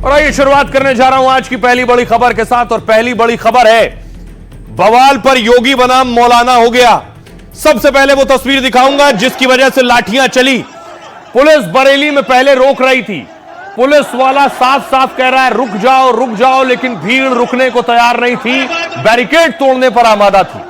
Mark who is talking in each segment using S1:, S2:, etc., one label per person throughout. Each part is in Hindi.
S1: और आइए शुरुआत करने जा रहा हूं आज की पहली बड़ी खबर के साथ। और पहली बड़ी खबर है, बवाल पर योगी बनाम मौलाना हो गया। सबसे पहले वो तस्वीर दिखाऊंगा जिसकी वजह से लाठियां चली। पुलिस बरेली में पहले रोक रही थी, पुलिस वाला साफ साफ कह रहा है रुक जाओ, लेकिन भीड़ रुकने को तैयार नहीं थी, बैरिकेड तोड़ने पर आमादा थी।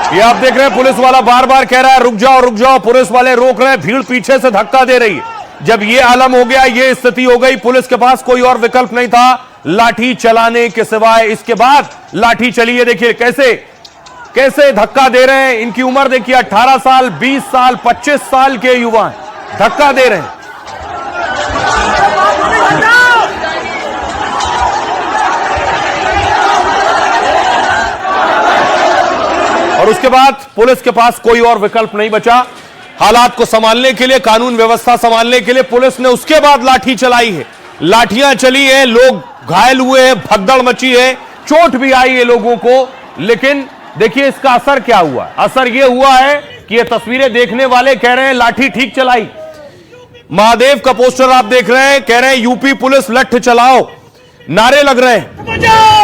S1: ये आप देख रहे हैं, पुलिस वाला बार बार कह रहा है रुक जाओ, पुलिस वाले रोक रहे हैं, भीड़ पीछे से धक्का दे रही है। जब ये आलम हो गया, ये स्थिति हो गई, पुलिस के पास कोई और विकल्प नहीं था लाठी चलाने के सिवाय। इसके बाद लाठी चली है, देखिए कैसे धक्का दे रहे हैं। इनकी उम्र देखिए 18 साल, 20 साल, 25 साल के युवा धक्का दे रहे हैं। और उसके बाद पुलिस के पास कोई और विकल्प नहीं बचा। हालात को संभालने के लिए, कानून व्यवस्था संभालने के लिए पुलिस ने उसके बाद लाठी चलाई है। लाठियां चली है, लोग घायल हुए हैं, भगदड़ मची है, चोट भी आई है लोगों को। लेकिन देखिए इसका असर क्या हुआ। असर यह हुआ है कि ये तस्वीरें देखने वाले कह रहे हैं लाठी ठीक चलाई। महादेव का पोस्टर आप देख रहे हैं, कह रहे हैं यूपी पुलिस लठ चलाओ, नारे लग रहे हैं।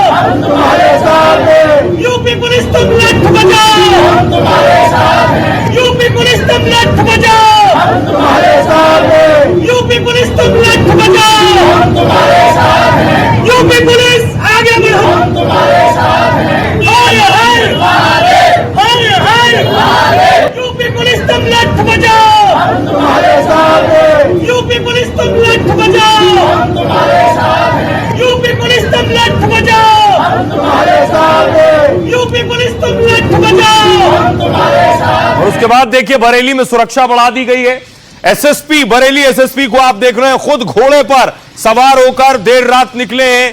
S2: हम तुम्हारे साथ हैं। यूपी पुलिस तुम लठ बजाओ, हम तुम्हारे साथ हैं। यूपी पुलिस तुम लठ बजाओ, हम तुम्हारे साथ हैं। यूपी पुलिस तुम लठ बजाओ, हम तुम्हारे साथ हैं। यूपी पुलिस आगे बढ़ो, हम तुम्हारे साथ हैं। हर हर महादेव, हर हर महादेव। यूपी पुलिस तुम लठ बजाओ, हम तुम्हारे साथ हैं। यूपी पुलिस तुम लठ बजाओ, हम तुम्हारे साथ हैं। यूपी पुलिस तुम लठ बजाओ, हम तुम्हारे साथ हैं। यूपी पुलिस तुम लठ बजाओ, हम तुम्हारे साथ।
S1: और उसके बाद देखिए बरेली में सुरक्षा बढ़ा दी गई है। एसएसपी, बरेली एसएसपी को आप देख रहे हैं, खुद घोड़े पर सवार होकर देर रात निकले हैं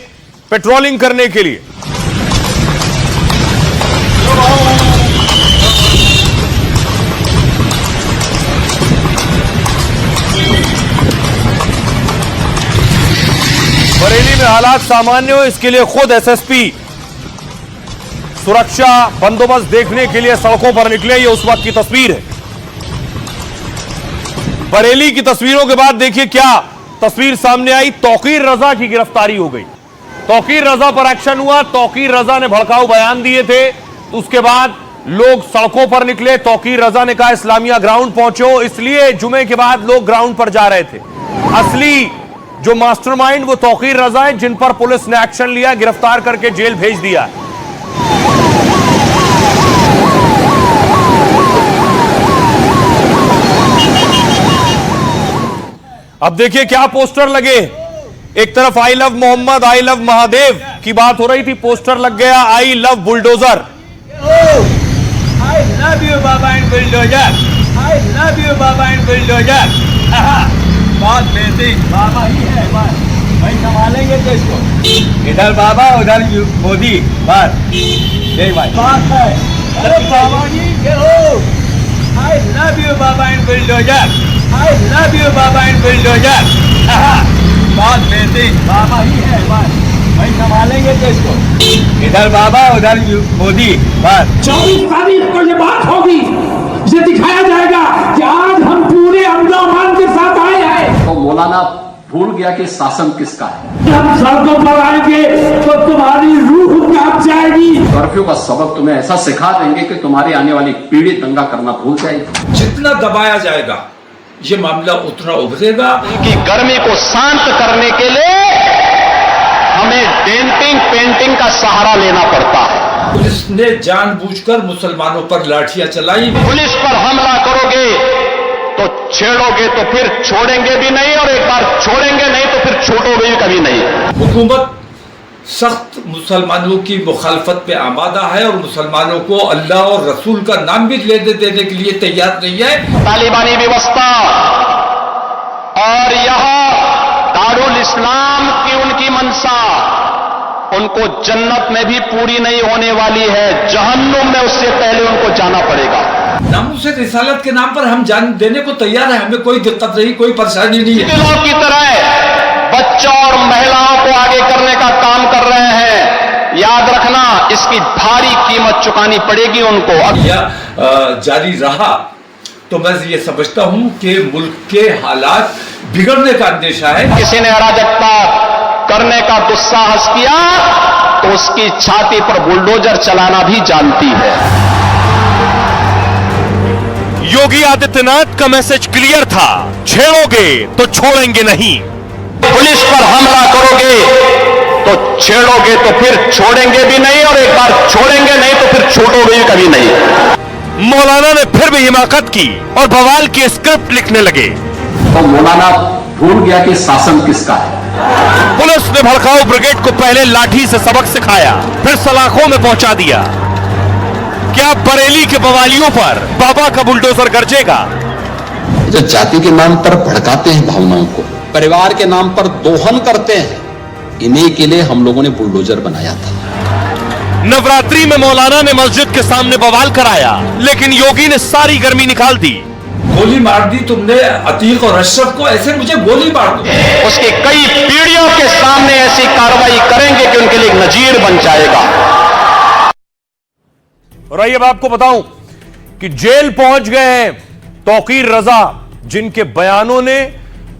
S1: पेट्रोलिंग करने के लिए। बरेली में हालात सामान्य हो, इसके लिए खुद एसएसपी सुरक्षा बंदोबस्त देखने के लिए सड़कों पर निकले। ये उस वक्त की तस्वीर है। बरेली की तस्वीरों के बाद देखिए क्या तस्वीर सामने आई। तौकीर रजा की गिरफ्तारी हो गई। तौकीर रजा पर एक्शन हुआ। तौकीर रजा ने भड़काऊ बयान दिए थे, तो उसके बाद लोग सड़कों पर निकले। तौकीर रजा ने कहा इस्लामिया ग्राउंड पहुंचो, इसलिए जुमे के बाद लोग ग्राउंड पर जा रहे थे। असली जो मास्टरमाइंड वो तौकीर रजा है, जिन पर पुलिस ने एक्शन लिया, गिरफ्तार करके जेल भेज दिया। अब देखिए क्या पोस्टर लगे। एक तरफ I love Mohammad, I love Mahadev की बात हो रही थी, पोस्टर लग गया I love bulldozer.
S2: I love you Baba and bulldozer, I love you Baba and bulldozer. बहुत बेहतरीन, बाबा ही है, बस भाई संभालेंगे तो इसको। इधर बाबा, उधर मोदी, बस यही बात है। अरे बाबा जी के हो। आई love you Baba and bulldozer, I love you Baba and bulldozer. बहुत बेहतरीन, बाबा ही है, बस भाई संभालेंगे तो इसको। इधर बाबा, उधर मोदी, बस।
S3: 24 तारीख को ये बात होगी, ये दिखाया जाएगा कि आज हम पूरे अमन के साथ आए हैं।
S4: तो मौलाना भूल गया कि शासन किसका है।
S3: हम सड़कों पर आएंगे तो तुम्हारी रूह कांप जाएगी।
S4: कर्फ्यू का सबक तुम्हें ऐसा सिखा देंगे कि तुम्हारी आने वाली पीढ़ी दंगा करना भूल जाएगी।
S5: जितना दबाया जाएगा ये मामला उतना उभरेगा।
S6: कि गर्मी को शांत करने के लिए हमें डेंटिंग पेंटिंग का सहारा लेना पड़ता है।
S5: पुलिस ने जानबूझकर मुसलमानों पर लाठियां चलाई।
S6: पुलिस पर हमला करोगे तो छेड़ोगे तो फिर छोड़ेंगे भी नहीं, और एक बार छोड़ेंगे नहीं तो फिर छोड़ोगे भी कभी नहीं।
S5: हुकूमत सख्त मुसलमानों की मुखालफत पे आमादा है और मुसलमानों को अल्लाह और रसूल का नाम भी देने के लिए तैयार नहीं है।
S6: तालिबानी व्यवस्था और यहां दारुल इस्लाम की उनकी मंशा उनको जन्नत में भी पूरी नहीं होने वाली है, जहन्नुम में उससे पहले उनको जाना पड़ेगा।
S5: नामूस रिसालत के नाम पर हम जान देने को तैयार है, हमें कोई दिक्कत नहीं, कोई परेशानी नहीं है।
S6: दिलों की तरह बच्चों और महिलाओं को आगे करने का काम कर रहे हैं। कीमत चुकानी पड़ेगी उनको।
S5: जारी रहा तो मैं ये समझता हूं कि मुल्क के हालात बिगड़ने का अंदेशा है।
S6: किसी ने अराजकता करने का दुस्साहस किया तो उसकी छाती पर बुलडोजर चलाना भी जानती है।
S1: योगी आदित्यनाथ का मैसेज क्लियर था, छेड़ोगे तो छोड़ेंगे नहीं।
S6: पुलिस पर हमला करोगे तो छेड़ोगे तो फिर छोड़ेंगे भी नहीं, और एक बार छोड़ेंगे नहीं तो फिर छोड़ोगे भी कभी नहीं।
S1: मौलाना ने फिर भी हिमाकत की और बवाल की स्क्रिप्ट लिखने लगे।
S4: तो मौलाना भूल गया कि शासन किसका है।
S1: पुलिस ने भड़काऊ ब्रिगेड को पहले लाठी से सबक सिखाया, फिर सलाखों में पहुंचा दिया। क्या बरेली के बवालियों पर बाबा का बुलडोजर गरजेगा?
S7: जो जाति के नाम पर भड़काते हैं भावनाओं को, परिवार के नाम पर दोहन करते हैं, इन्हीं के लिए हम लोगों ने बुलडोजर बनाया था।
S1: नवरात्रि में मौलाना ने मस्जिद के सामने बवाल कराया, लेकिन योगी ने सारी गर्मी निकाल दी।
S5: गोली मार दी तुमने अतीक और अशरफ को, ऐसे मुझे गोली मार दो।
S6: उसकी कई पीढ़ियों के सामने ऐसी कार्रवाई करेंगे कि उनके लिए एक नजीर बन जाएगा।
S1: और आइए अब आपको बताऊं कि जेल पहुंच गए हैं तौकीर रजा, जिनके बयानों ने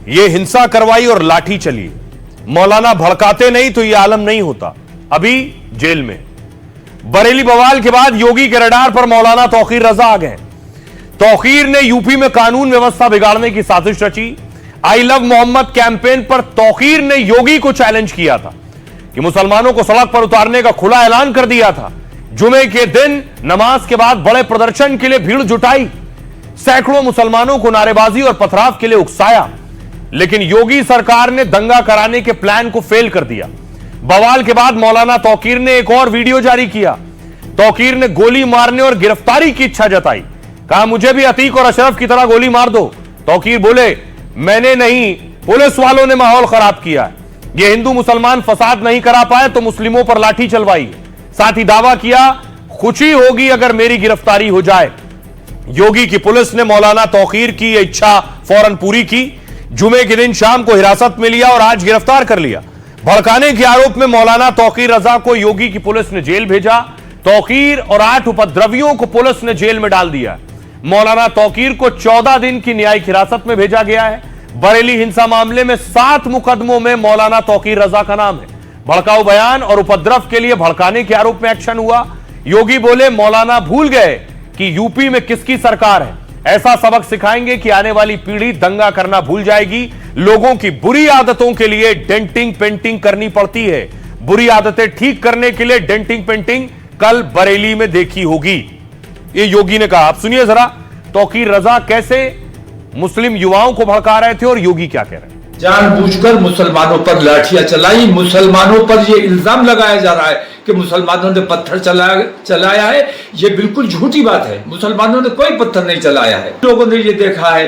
S1: यह हिंसा करवाई और लाठी चली। मौलाना भड़काते नहीं तो यह आलम नहीं होता। अभी जेल में। बरेली बवाल के बाद योगी के रडार पर मौलाना तौकीर रजा आ गए। तौकीर ने यूपी में कानून व्यवस्था बिगाड़ने की साजिश रची। आई लव मोहम्मद कैंपेन पर तौकीर ने योगी को चैलेंज किया था कि मुसलमानों को सड़क पर उतारने का खुला ऐलान कर दिया था। जुमे के दिन नमाज के बाद बड़े प्रदर्शन के लिए भीड़ जुटाई। सैकड़ों मुसलमानों को नारेबाजी और पथराव के लिए उकसाया, लेकिन योगी सरकार ने दंगा कराने के प्लान को फेल कर दिया। बवाल के बाद मौलाना तौकीर ने एक और वीडियो जारी किया। तौकीर ने गोली मारने और गिरफ्तारी की इच्छा जताई। कहा, मुझे भी अतीक और अशरफ की तरह गोली मार दो। तौकीर बोले, मैंने नहीं, पुलिस वालों ने माहौल खराब किया है। ये हिंदू मुसलमान फसाद नहीं करा पाए तो मुस्लिमों पर लाठी चलवाई। साथ ही दावा किया, खुशी होगी अगर मेरी गिरफ्तारी हो जाए। योगी की पुलिस ने मौलाना तौकीर की यह इच्छा फौरन पूरी की। जुमे के दिन शाम को हिरासत में लिया और आज गिरफ्तार कर लिया। भड़काने के आरोप में मौलाना तौकीर रजा को योगी की पुलिस ने जेल भेजा। तौकीर और 8 उपद्रवियों को पुलिस ने जेल में डाल दिया। मौलाना तौकीर को 14 दिन की न्यायिक हिरासत में भेजा गया है। बरेली हिंसा मामले में 7 मुकदमों में मौलाना तौकीर रजा का नाम है। भड़काऊ बयान और उपद्रव के लिए भड़काने के आरोप में एक्शन हुआ। योगी बोले, मौलाना भूल गए कि यूपी में किसकी सरकार है। ऐसा सबक सिखाएंगे कि आने वाली पीढ़ी दंगा करना भूल जाएगी। लोगों की बुरी आदतों के लिए डेंटिंग पेंटिंग करनी पड़ती है। बुरी आदतें ठीक करने के लिए डेंटिंग पेंटिंग कल बरेली में देखी होगी, ये योगी ने कहा। आप सुनिए जरा तौकीर रजा कैसे मुस्लिम युवाओं को भड़का रहे थे और योगी क्या कह रहे हैं।
S5: जानबूझकर मुसलमानों पर लाठियां चलाई। मुसलमानों पर यह इल्जाम लगाया जा रहा है कि मुसलमानों ने पत्थर चलाया है। यह बिल्कुल झूठी बात है। मुसलमानों ने कोई पत्थर नहीं चलाया है। लोगों ने यह देखा है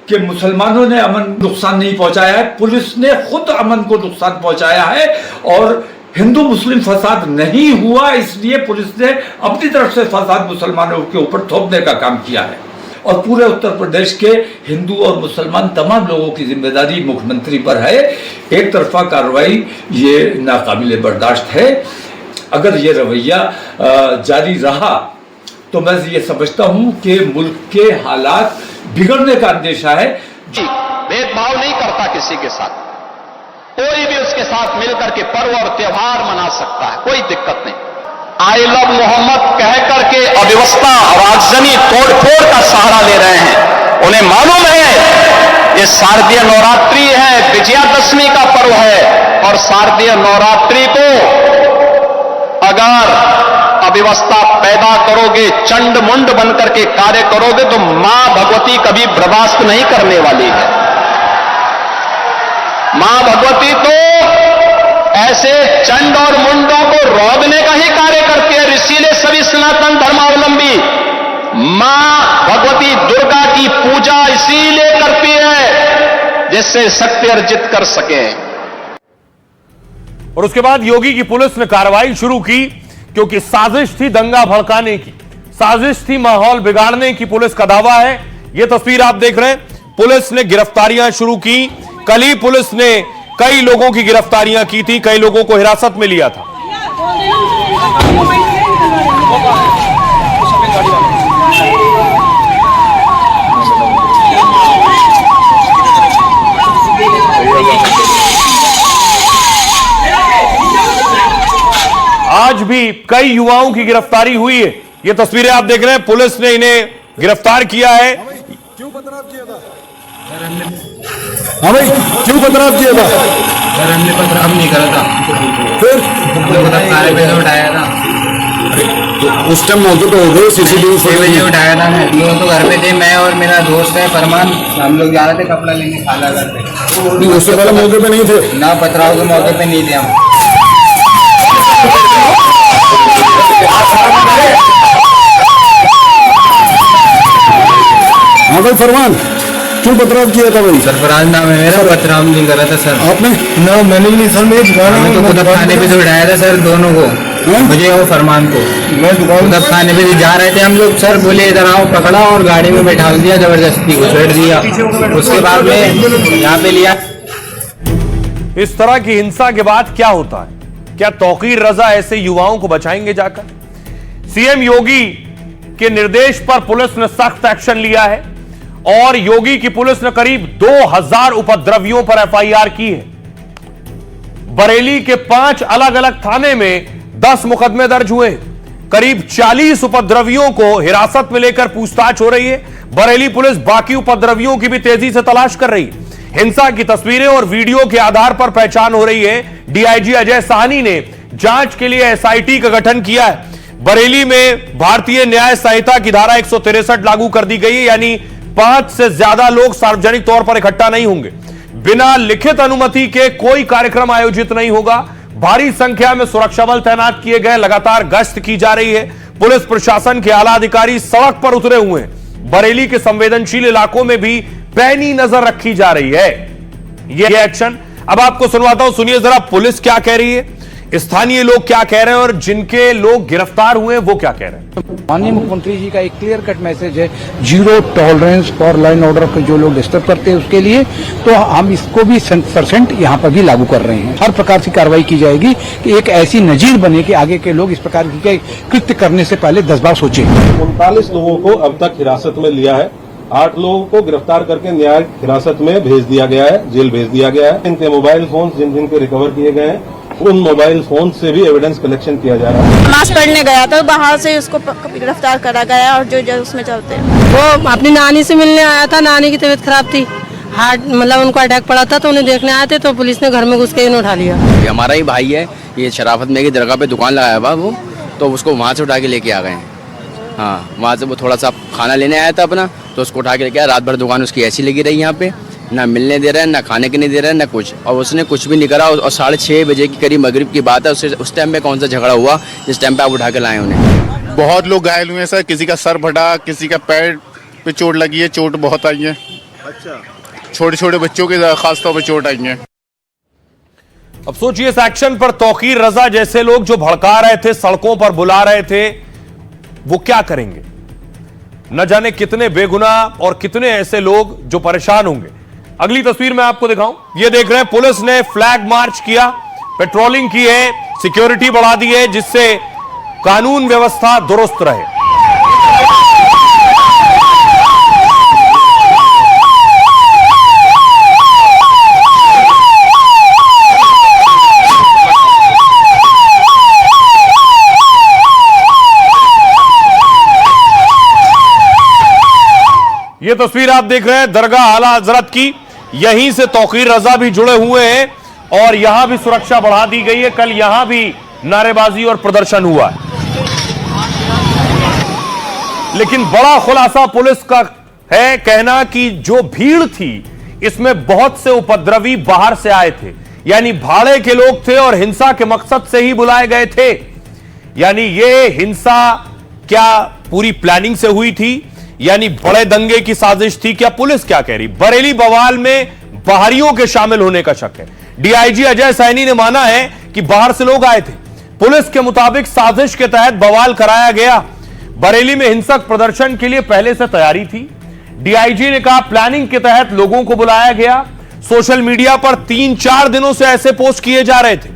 S5: कि मुसलमानों ने अमन नुकसान नहीं पहुंचाया है, पुलिस ने खुद अमन को नुकसान पहुंचाया है। और हिंदू मुस्लिम फसाद नहीं हुआ, इसलिए पुलिस ने अपनी तरफ से फसाद मुसलमानों के ऊपर थोपने का काम किया है। और पूरे उत्तर प्रदेश के हिंदू और मुसलमान तमाम लोगों की जिम्मेदारी मुख्यमंत्री पर है। एक तरफा कार्रवाई ये नाकाबिले बर्दाश्त है। अगर ये रवैया जारी रहा तो मैं ये समझता हूं कि मुल्क के हालात बिगड़ने का अंदेशा है।
S6: भेदभाव नहीं करता किसी के साथ, कोई भी उसके साथ मिलकर के पर्व और त्योहार मना सकता है, कोई दिक्कत नहीं। आई लव मोहम्मद कह करके अव्यवस्था और आगजनी तोड़फोड़ का सहारा ले रहे हैं। उन्हें मालूम है ये शारदीय नवरात्रि है, विजयादशमी का पर्व है, और शारदीय नवरात्रि को अगर अव्यवस्था पैदा करोगे, चंड मुंड बनकर के कार्य करोगे तो मां भगवती कभी बर्दाश्त नहीं करने वाली है। मां भगवती तो ऐसे चंड और मुंडों को रोकने का ही कार्य करती है। इसीलिए सभी सनातन धर्मावलंबी मां भगवती दुर्गा की पूजा इसीलिए करती है जिससे शक्ति अर्जित कर सके।
S1: और उसके बाद योगी की पुलिस ने कार्रवाई शुरू की, क्योंकि साजिश थी दंगा भड़काने की, साजिश थी माहौल बिगाड़ने की, पुलिस का दावा है। यह तस्वीर आप देख रहे हैं। पुलिस ने गिरफ्तारियां शुरू की। कल ही पुलिस ने कई लोगों की गिरफ्तारियां की थी, कई लोगों को हिरासत में लिया था। आज भी कई युवाओं की गिरफ्तारी हुई है। ये तस्वीरें आप देख रहे हैं, पुलिस ने इन्हें गिरफ्तार किया है।
S8: क्यों पथराव किया था? हाँ भाई, क्यों पथराव किया था?
S9: सर हमने पथराव नहीं करा था,
S8: फिर
S9: लोग थाने पे से उठाया था।
S8: तो उस टाइम मौके पे हो गए, सीसीटीवी
S9: 6 बजे उठाया था। मैं लोग तो घर पे थे, मैं और मेरा दोस्त है फरमान, हम लोग जा रहे थे कपड़ा लेने खाला घर पे।
S8: उससे पहले मौके पे नहीं थे
S9: ना, पथराव के मौके पे नहीं थे हम।
S8: हाँ भाई फरमान, क्यों पथराव किया था भाई?
S9: सरफराज नाम है मेरा, पथराव नहीं करा था सर।
S8: आपने?
S9: ना मैंने नहीं सर, मैं तो खुद थाने पे से उठाया था सर, दोनों को, मुझे और फरमान को। मैं दुकान थाने पे से जा रहे थे हम लोग, सर बोले इधर आओ, पकड़ा और गाड़ी में बैठा दिया, जबरदस्ती घुसेड़ दिया। उसके बाद में यहाँ पे लिया।
S1: इस तरह की हिंसा के बाद क्या होता है? क्या तौकीर रजा ऐसे युवाओं को बचाएंगे जाकर? सीएम योगी के निर्देश पर पुलिस ने सख्त एक्शन लिया है और योगी की पुलिस ने करीब 2000 उपद्रवियों पर एफआईआर की है। बरेली के 5 अलग अलग थाने में 10 मुकदमे दर्ज हुए। करीब 40 उपद्रवियों को हिरासत में लेकर पूछताछ हो रही है। बरेली पुलिस बाकी उपद्रवियों की भी तेजी से तलाश कर रही है। हिंसा की तस्वीरें और वीडियो के आधार पर पहचान हो रही है। डीआईजी अजय साहनी ने जांच के लिए एसआईटी का गठन किया है। बरेली में भारतीय न्याय संहिता की धारा 163 लागू कर दी गई है, यानी 5 से ज्यादा लोग सार्वजनिक तौर पर इकट्ठा नहीं होंगे। बिना लिखित अनुमति के कोई कार्यक्रम आयोजित नहीं होगा। भारी संख्या में सुरक्षा बल तैनात किए गए, लगातार गश्त की जा रही है। पुलिस प्रशासन के आला अधिकारी सड़क पर उतरे हुए हैं। बरेली के संवेदनशील इलाकों में भी पैनी नजर रखी जा रही है। यह एक्शन अब आपको सुनवाता हूं, सुनिए जरा पुलिस क्या कह रही है, स्थानीय लोग क्या कह रहे हैं और जिनके लोग गिरफ्तार हुए हैं वो क्या कह रहे हैं।
S10: माननीय मुख्यमंत्री जी का एक क्लियर कट मैसेज है, 0 tolerance for law and order को जो लोग डिस्टर्ब करते हैं उसके लिए, तो हम इसको भी 100% यहाँ पर भी लागू कर रहे हैं। हर प्रकार की कार्रवाई की जाएगी कि एक ऐसी नजीर बने कि आगे के लोग इस प्रकार के कृत्य करने से पहले 10 बार सोचें।
S11: 39 लोगों को अब तक हिरासत में लिया है, 8 लोगों को गिरफ्तार करके न्यायिक हिरासत में भेज दिया गया है, जेल भेज दिया गया है। इनके मोबाइल फोन जिन जिनके रिकवर किए गए हैं उन मोबाइल फोन से भी एविडेंस कलेक्शन किया जा रहा है।
S12: नमाज पढ़ने गया था, बाहर से उसको गिरफ्तार करा गया और जो उसमें चलते हैं।
S13: वो अपनी नानी से मिलने आया था, नानी की तबीयत खराब थी, हार्ट मतलब उनको अटैक पड़ा था, तो उन्हें देखने आए थे, तो पुलिस ने घर में घुस के इन्हें उठा लिया।
S14: ये हमारा ही भाई है, ये शराफत में की दरगाह पे दुकान लगाया हुआ वो, तो उसको वहाँ से उठा के लेके आ गए। हाँ, वहाँ से वो थोड़ा सा खाना लेने आया था अपना, तो उसको उठा के लेके आया। रात भर दुकान उसकी ऐसी लगी रही यहाँ पे, ना मिलने दे रहा है, ना खाने के नहीं दे रहा है, ना कुछ। और उसने कुछ भी नहीं करा। और 6:30 बजे की करीब मगरिब की बात है, उस टाइम पे कौन सा झगड़ा हुआ जिस टाइम पे आप उठा के लाए उन्हें।
S15: बहुत लोग घायल हुए हैं सर, किसी का सर फटा, किसी का पैर पे चोट लगी है, चोट बहुत आई है। अच्छा, छोटे छोटे बच्चों के खासतौर पर चोट आई है।
S1: अब सोचिए इस एक्शन पर तौकीर रजा जैसे लोग जो भड़का रहे थे, सड़कों पर बुला रहे थे, वो क्या करेंगे? न जाने कितने बेगुनाह और कितने ऐसे लोग जो परेशान होंगे। अगली तस्वीर मैं आपको दिखाऊं, ये देख रहे हैं पुलिस ने फ्लैग मार्च किया, पेट्रोलिंग की है, सिक्योरिटी बढ़ा दी है जिससे कानून व्यवस्था दुरुस्त रहे। ये तस्वीर आप देख रहे हैं दरगाह आला हजरत की, यहीं से तौकीर रजा भी जुड़े हुए हैं और यहां भी सुरक्षा बढ़ा दी गई है। कल यहां भी नारेबाजी और प्रदर्शन हुआ है, लेकिन बड़ा खुलासा पुलिस का है कहना कि जो भीड़ थी इसमें बहुत से उपद्रवी बाहर से आए थे, यानी भाड़े के लोग थे और हिंसा के मकसद से ही बुलाए गए थे। यानी ये हिंसा क्या पूरी प्लानिंग से हुई थी, यानी बड़े दंगे की साजिश थी? क्या पुलिस क्या कह रही? बरेली बवाल में बाहरियों के शामिल होने का शक है। डीआईजी अजय साहनी ने माना है कि बाहर से लोग आए थे। पुलिस के मुताबिक साजिश के तहत बवाल कराया गया। बरेली में हिंसक प्रदर्शन के लिए पहले से तैयारी थी। डीआईजी ने कहा प्लानिंग के तहत लोगों को बुलाया गया। सोशल मीडिया पर 3-4 दिनों से ऐसे पोस्ट किए जा रहे थे।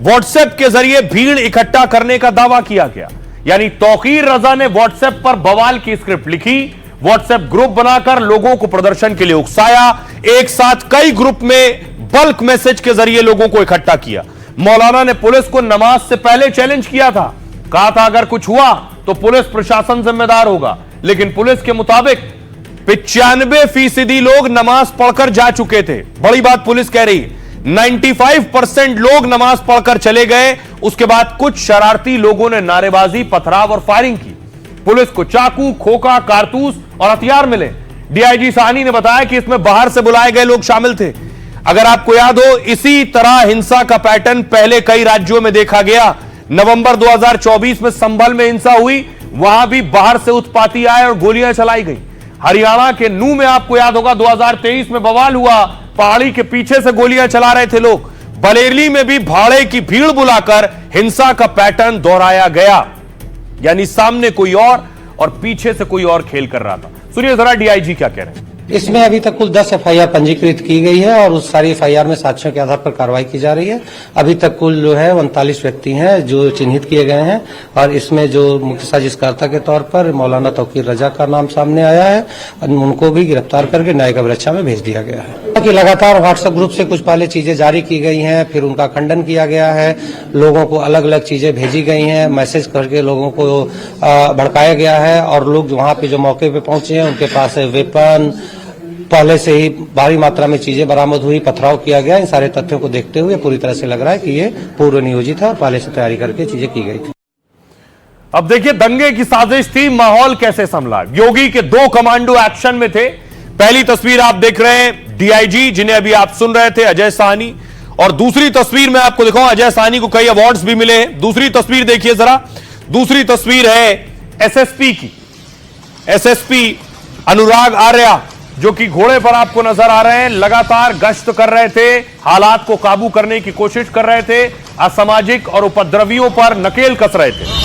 S1: व्हाट्सएप के जरिए भीड़ इकट्ठा करने का दावा किया गया, यानी तौकीर रजा ने व्हाट्सएप पर बवाल की स्क्रिप्ट लिखी, व्हाट्सएप ग्रुप बनाकर लोगों को प्रदर्शन के लिए उकसाया, एक साथ कई ग्रुप में बल्क मैसेज के जरिए लोगों को इकट्ठा किया। मौलाना ने पुलिस को नमाज से पहले चैलेंज किया था, कहा था अगर कुछ हुआ तो पुलिस प्रशासन जिम्मेदार होगा, लेकिन पुलिस के मुताबिक 95% लोग नमाज पढ़कर जा चुके थे। बड़ी बात पुलिस कह रही है, 95% लोग नमाज पढ़कर चले गए। उसके बाद कुछ शरारती लोगों ने नारेबाजी, पथराव और फायरिंग की। पुलिस को चाकू, खोखा, कारतूस और हथियार मिले। डीआईजी साहनी ने बताया कि इसमें बाहर से बुलाए गए लोग शामिल थे। अगर आपको याद हो, इसी तरह हिंसा का पैटर्न पहले कई राज्यों में देखा गया। नवंबर 2024 में संभल में हिंसा हुई, वहां भी बाहर से उत्पाती आए और गोलियां चलाई गई। हरियाणा के नूह में आपको याद होगा 2023 में बवाल हुआ, पहाड़ी के पीछे से गोलियां चला रहे थे लोग। बरेली में भी भाड़े की भीड़ बुलाकर हिंसा का पैटर्न दोहराया गया, यानी सामने कोई और पीछे से कोई और खेल कर रहा था। सुनिए जरा डीआईजी क्या कह रहे हैं।
S16: इसमें अभी तक कुल 10 एफआईआर पंजीकृत की गई है और उस सारी एफआईआर में साक्ष्यों के आधार पर कार्रवाई की जा रही है। अभी तक कुल जो है 39 व्यक्ति हैं जो चिन्हित किए गए हैं और इसमें जो मुख्य साजिशकर्ता के तौर पर मौलाना तौकीर रजा का नाम सामने आया है, उनको भी गिरफ्तार करके न्यायिक अभिरक्षा में भेज दिया गया है। कि लगातार व्हाट्सएप ग्रुप से कुछ पहले चीजें जारी की गई हैं, फिर उनका खंडन किया गया है, लोगों को अलग अलग चीजें भेजी गई हैं, मैसेज करके लोगों को भड़काया गया है और लोग वहां पे जो मौके पे पहुंचे हैं उनके पास वेपन, पहले से ही भारी मात्रा में चीजें बरामद हुई, पथराव किया गया। इन सारे तथ्यों को देखते हुए पूरी तरह से लग रहा है कि ये पूर्व नियोजित है और पहले से तैयारी करके चीजें की गई थी।
S1: अब देखिए दंगे की साजिश थी, माहौल कैसे संभला। योगी के 2 कमांडो एक्शन में थे। पहली तस्वीर आप देख रहे हैं डीआईजी, जिन्हें अभी आप सुन रहे थे, अजय साहनी, और दूसरी तस्वीर में आपको दिखाऊं, अजय साहनी को कई अवार्ड्स भी मिले हैं। दूसरी तस्वीर देखिए जरा, दूसरी तस्वीर है एसएसपी की। एसएसपी अनुराग आर्या जो कि घोड़े पर आपको नजर आ रहे हैं, लगातार गश्त कर रहे थे, हालात को काबू करने की कोशिश कर रहे थे, असामाजिक और उपद्रवियों पर नकेल कस रहे थे।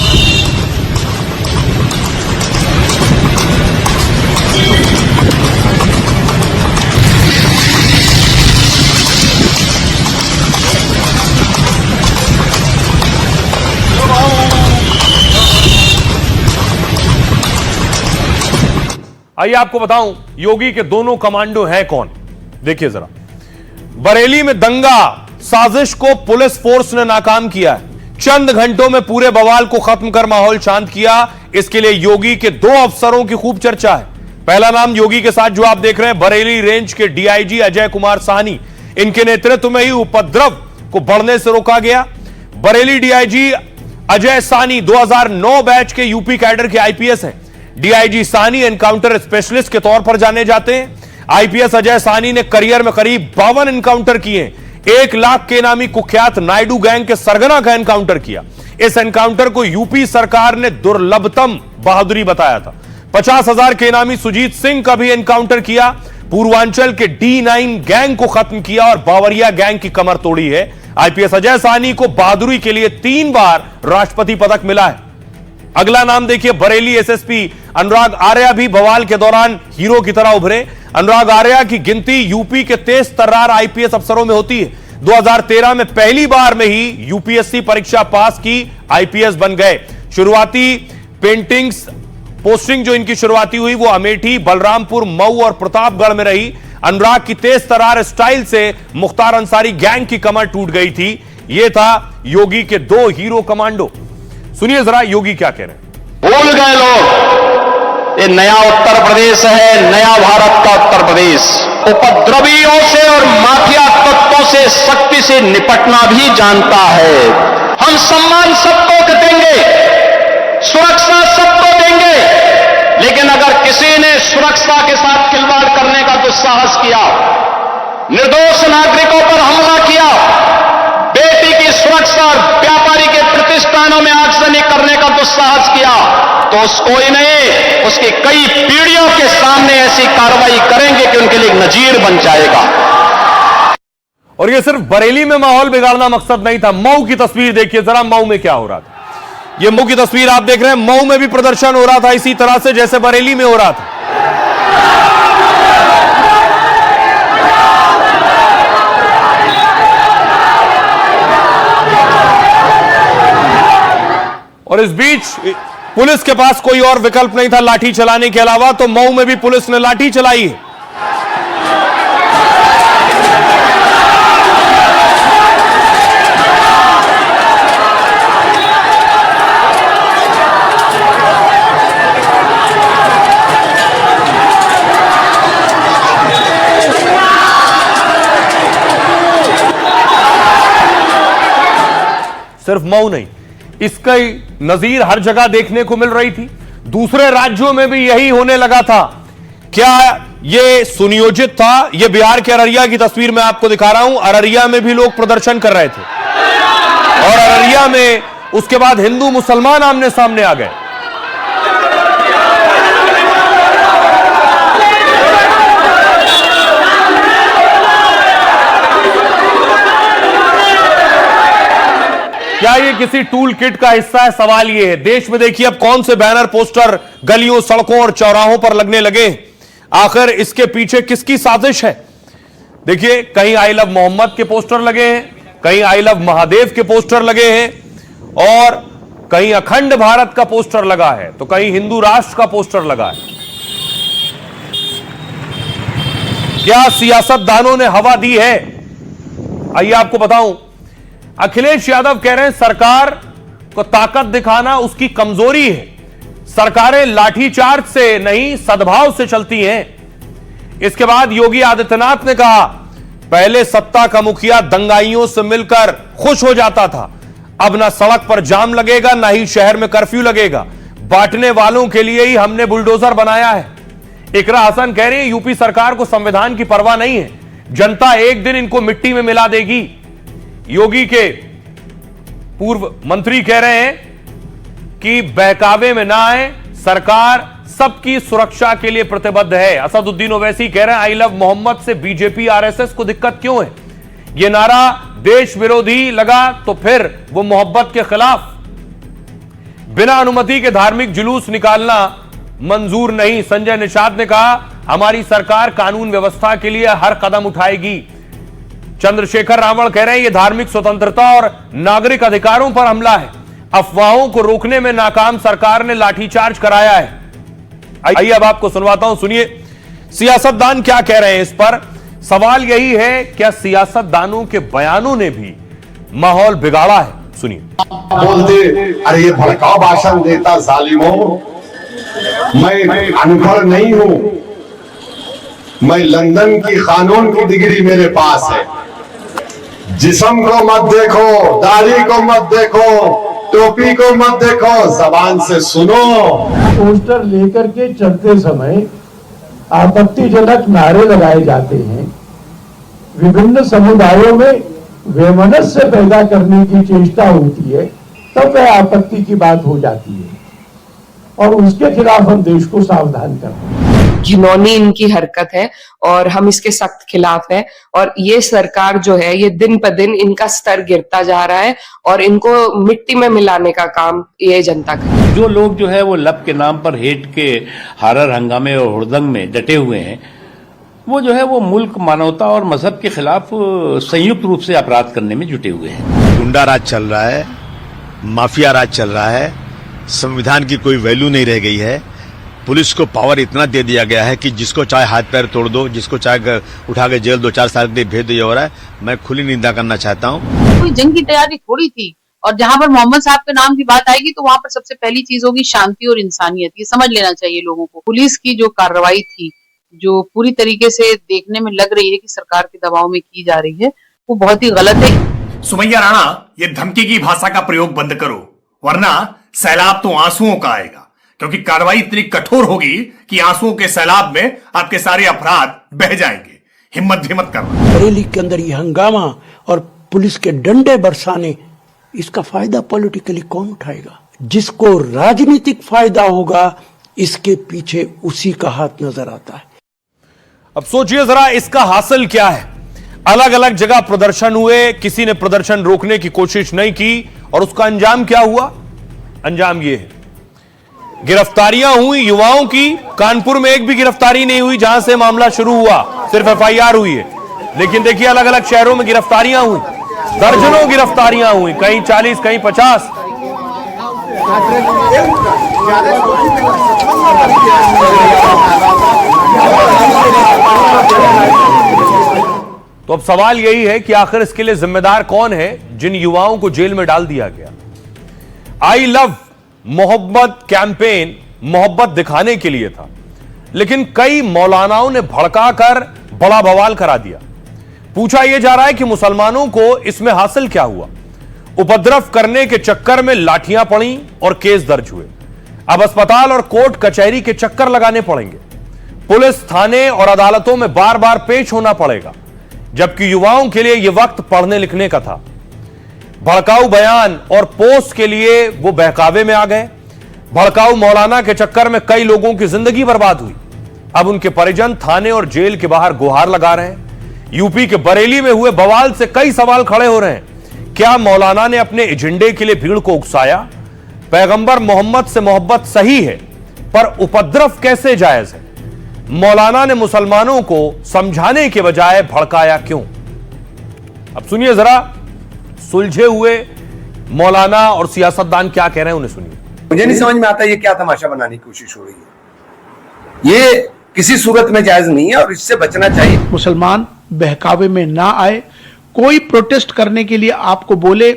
S1: आइए आपको बताऊं योगी के दोनों कमांडो हैं कौन। देखिए जरा, बरेली में दंगा साजिश को पुलिस फोर्स ने नाकाम किया है। चंद घंटों में पूरे बवाल को खत्म कर माहौल शांत किया। इसके लिए योगी के 2 अफसरों की खूब चर्चा है। पहला नाम योगी के साथ जो आप देख रहे हैं, बरेली रेंज के डीआईजी अजय कुमार साहनी। इनके नेतृत्व में ही उपद्रव को बढ़ने से रोका गया। बरेली डीआईजी अजय साहनी 2009 बैच के यूपी कैडर के आईपीएस हैं। डीआईजी साहनी एनकाउंटर स्पेशलिस्ट के तौर पर जाने जाते हैं। आईपीएस अजय साहनी ने करियर में करीब 52 एनकाउंटर किए। 1 लाख के नामी कुख्यात नायडू गैंग के सरगना का एनकाउंटर किया। इस एनकाउंटर को यूपी सरकार ने दुर्लभतम बहादुरी बताया था। 50,000 के नामी सुजीत सिंह का भी एनकाउंटर किया। पूर्वांचल के D9 गैंग को खत्म किया और बावरिया गैंग की कमर तोड़ी है। आईपीएस अजय साहनी को बहादुरी के लिए 3 बार राष्ट्रपति पदक मिला है। अगला नाम देखिए, बरेली एसएसपी अनुराग आर्या भी बवाल के दौरान हीरो की तरह उभरे। अनुराग आर्या की गिनती यूपी के तेज तर्रार आईपीएस अफसरों में होती है। 2013 में पहली बार में ही यूपीएससी परीक्षा पास की आईपीएस बन गए। शुरुआती पोस्टिंग जो इनकी शुरुआती हुई वो अमेठी, बलरामपुर, मऊ और प्रतापगढ़ में रही। अनुराग की तेज तर्रार स्टाइल से मुख्तार अंसारी गैंग की कमर टूट गई थी। यह था योगी के 2 हीरो कमांडो। सुनिए जरा योगी क्या कह रहे हैं।
S6: भूल गए लोग, ये नया उत्तर प्रदेश है, नया भारत का उत्तर प्रदेश। उपद्रवियों से और माफिया तत्वों से सख्ती से निपटना भी जानता है। हम सम्मान सबको देंगे, सुरक्षा सबको देंगे, लेकिन अगर किसी ने सुरक्षा के साथ खिलवाड़ करने का दुस्साहस किया, निर्दोष नागरिकों पर हमला किया, बेटी की सुरक्षा और व्यापारी के प्रतिष्ठानों में आगजनी करने का दुस्साहस किया, तो उसको ही नहीं, उसकी कई पीढ़ियों के सामने ऐसी कार्रवाई करेंगे कि उनके लिए नजीर बन जाएगा।
S1: और ये सिर्फ बरेली में माहौल बिगाड़ना मकसद नहीं था। मऊ की तस्वीर देखिए जरा, मऊ में क्या हो रहा था। ये मऊ की तस्वीर आप देख रहे हैं, मऊ में भी प्रदर्शन हो रहा था इसी तरह से जैसे बरेली में हो रहा था। और इस बीच पुलिस के पास कोई और विकल्प नहीं था लाठी चलाने के अलावा, तो मऊ में भी पुलिस ने लाठी चलाई है। सिर्फ मऊ नहीं, इसकी नजीर हर जगह देखने को मिल रही थी। दूसरे राज्यों में भी यही होने लगा था। क्या यह सुनियोजित था? यह बिहार के अररिया की तस्वीर मैं आपको दिखा रहा हूं। अररिया में भी लोग प्रदर्शन कर रहे थे और अररिया में उसके बाद हिंदू मुसलमान आमने सामने आ गए। क्या ये किसी टूल किट का हिस्सा है? सवाल ये है। देश में देखिए अब कौन से बैनर पोस्टर गलियों, सड़कों और चौराहों पर लगने लगे। आखिर इसके पीछे किसकी साजिश है? देखिए, कहीं आई लव मोहम्मद के पोस्टर लगे हैं, कहीं आई लव महादेव के पोस्टर लगे हैं और कहीं अखंड भारत का पोस्टर लगा है, तो कहीं हिंदू राष्ट्र का पोस्टर लगा है। क्या सियासतदानों ने हवा दी है? आइए आपको बताऊं। अखिलेश यादव कह रहे हैं सरकार को ताकत दिखाना उसकी कमजोरी है। सरकारें लाठीचार्ज से नहीं, सद्भाव से चलती हैं। इसके बाद योगी आदित्यनाथ ने कहा, पहले सत्ता का मुखिया दंगाइयों से मिलकर खुश हो जाता था, अब ना सड़क पर जाम लगेगा ना ही शहर में कर्फ्यू लगेगा, बांटने वालों के लिए ही हमने बुलडोजर बनाया है। इकरा हसन कह रही है यूपी सरकार को संविधान की परवाह नहीं है, जनता एक दिन इनको मिट्टी में मिला देगी। योगी के पूर्व मंत्री कह रहे हैं कि बहकावे में ना आए, सरकार सबकी सुरक्षा के लिए प्रतिबद्ध है। असदुद्दीन ओवैसी कह रहे हैं आई लव मोहम्मद से बीजेपी आरएसएस को दिक्कत क्यों है? यह नारा देश विरोधी लगा तो फिर वो मोहब्बत के खिलाफ। बिना अनुमति के धार्मिक जुलूस निकालना मंजूर नहीं। संजय निषाद ने कहा हमारी सरकार कानून व्यवस्था के लिए हर कदम उठाएगी। चंद्रशेखर रावण कह रहे हैं यह धार्मिक स्वतंत्रता और नागरिक अधिकारों पर हमला है, अफवाहों को रोकने में नाकाम सरकार ने लाठीचार्ज कराया है। आइए अब आपको सुनवाता हूं, सुनिए सियासतदान क्या कह रहे हैं इस पर। सवाल यही है, क्या सियासतदानों के बयानों ने भी माहौल बिगाड़ा है? सुनिए।
S17: बोलते अरे ये भड़काऊ भाषण देता जालिमों, मैं अनपढ़ नहीं हूं, मैं लंदन की कानून की डिग्री मेरे पास है। जिस्म को मत देखो, दाढ़ी को मत देखो, टोपी को मत देखो, जबान से सुनो।
S3: पोस्टर लेकर के चलते समय आपत्तिजनक नारे लगाए जाते हैं, विभिन्न समुदायों में वैमनस्य पैदा करने की चेष्टा होती है, तब वह आपत्ति की बात हो जाती है और उसके खिलाफ हम देश को सावधान करते हैं।
S18: घिनौनी इनकी हरकत है और हम इसके सख्त खिलाफ है। और ये सरकार जो है ये दिन पर दिन इनका स्तर गिरता जा रहा है और इनको मिट्टी में मिलाने का काम ये जनता कर।
S19: जो लोग जो है वो लब के नाम पर हेट के हारर हंगामे और हुड़दंग में डटे हुए हैं, वो जो है वो मुल्क, मानवता और मजहब के खिलाफ संयुक्त रूप से अपराध करने में जुटे हुए हैं।
S20: गुंडा राज चल रहा है, माफिया राज चल रहा है, संविधान की कोई वैल्यू नहीं रह गई है। पुलिस को पावर इतना दे दिया गया है कि जिसको चाहे हाथ पैर तोड़ दो, जिसको चाहे उठा के जेल 2-4 साल के लिए भेज दिया हो रहा है। मैं खुली निंदा करना चाहता हूँ।
S21: कोई जंग की तैयारी थोड़ी थी, और जहाँ पर मोहम्मद साहब के नाम की बात आएगी तो वहाँ पर सबसे पहली चीज होगी शांति और इंसानियत। ये समझ लेना चाहिए लोगों को। पुलिस की जो कार्रवाई थी, जो पूरी तरीके से देखने में लग रही है कि सरकार के दबाव में की जा रही है, वो बहुत ही गलत है।
S22: सुमैया राणा, ये धमकी की भाषा का प्रयोग बंद करो, वरना सैलाब तो आंसुओं का आएगा, क्योंकि कार्रवाई इतनी कठोर होगी कि आंसुओं के सैलाब में आपके सारे अपराध बह जाएंगे। हिम्मत भी मत करना।
S23: बरेली के अंदर ये हंगामा और पुलिस के डंडे बरसाने, इसका फायदा पॉलिटिकली कौन उठाएगा? जिसको राजनीतिक फायदा होगा, इसके पीछे उसी का हाथ नजर आता है।
S1: अब सोचिए जरा इसका हासिल क्या है। अलग अलग जगह प्रदर्शन हुए, किसी ने प्रदर्शन रोकने की कोशिश नहीं की और उसका अंजाम क्या हुआ? अंजाम ये है, गिरफ्तारियां हुई युवाओं की। कानपुर में एक भी गिरफ्तारी नहीं हुई जहां से मामला शुरू हुआ, सिर्फ एफआईआर हुई है। लेकिन देखिए अलग अलग शहरों में गिरफ्तारियां हुई, दर्जनों गिरफ्तारियां हुई, कहीं 40 कहीं 50। तो अब सवाल यही है कि आखिर इसके लिए जिम्मेदार कौन है जिन युवाओं को जेल में डाल दिया गया? आई लव मोहब्बत कैंपेन मोहब्बत दिखाने के लिए था, लेकिन कई मौलानाओं ने भड़काकर बड़ा बवाल करा दिया। पूछा यह जा रहा है कि मुसलमानों को इसमें हासिल क्या हुआ? उपद्रव करने के चक्कर में लाठियां पड़ी और केस दर्ज हुए। अब अस्पताल और कोर्ट कचहरी के चक्कर लगाने पड़ेंगे। पुलिस, थाने और अदालतों में बार बार पेश होना पड़ेगा, जबकि युवाओं के लिए यह वक्त पढ़ने लिखने का था। भड़काऊ बयान और पोस्ट के लिए वो बहकावे में आ गए। भड़काऊ मौलाना के चक्कर में कई लोगों की जिंदगी बर्बाद हुई। अब उनके परिजन थाने और जेल के बाहर गुहार लगा रहे हैं। यूपी के बरेली में हुए बवाल से कई सवाल खड़े हो रहे हैं। क्या मौलाना ने अपने एजेंडे के लिए भीड़ को उकसाया? पैगंबर मोहम्मद से मोहब्बत सही है, पर उपद्रव कैसे जायज है? मौलाना ने मुसलमानों को समझाने के बजाय भड़काया क्यों? अब सुनिए जरा, सुलझे हुए मौलाना और सियासतदान क्या कह रहे हैं, उन्हें सुनिए।
S2: मुझे नहीं समझ में आता ये क्या तमाशा बनाने की कोशिश हो रही है। ये किसी सूरत में जायज नहीं है और इससे बचना चाहिए।
S10: मुसलमान बहकावे में ना आए। कोई प्रोटेस्ट करने के लिए आपको बोले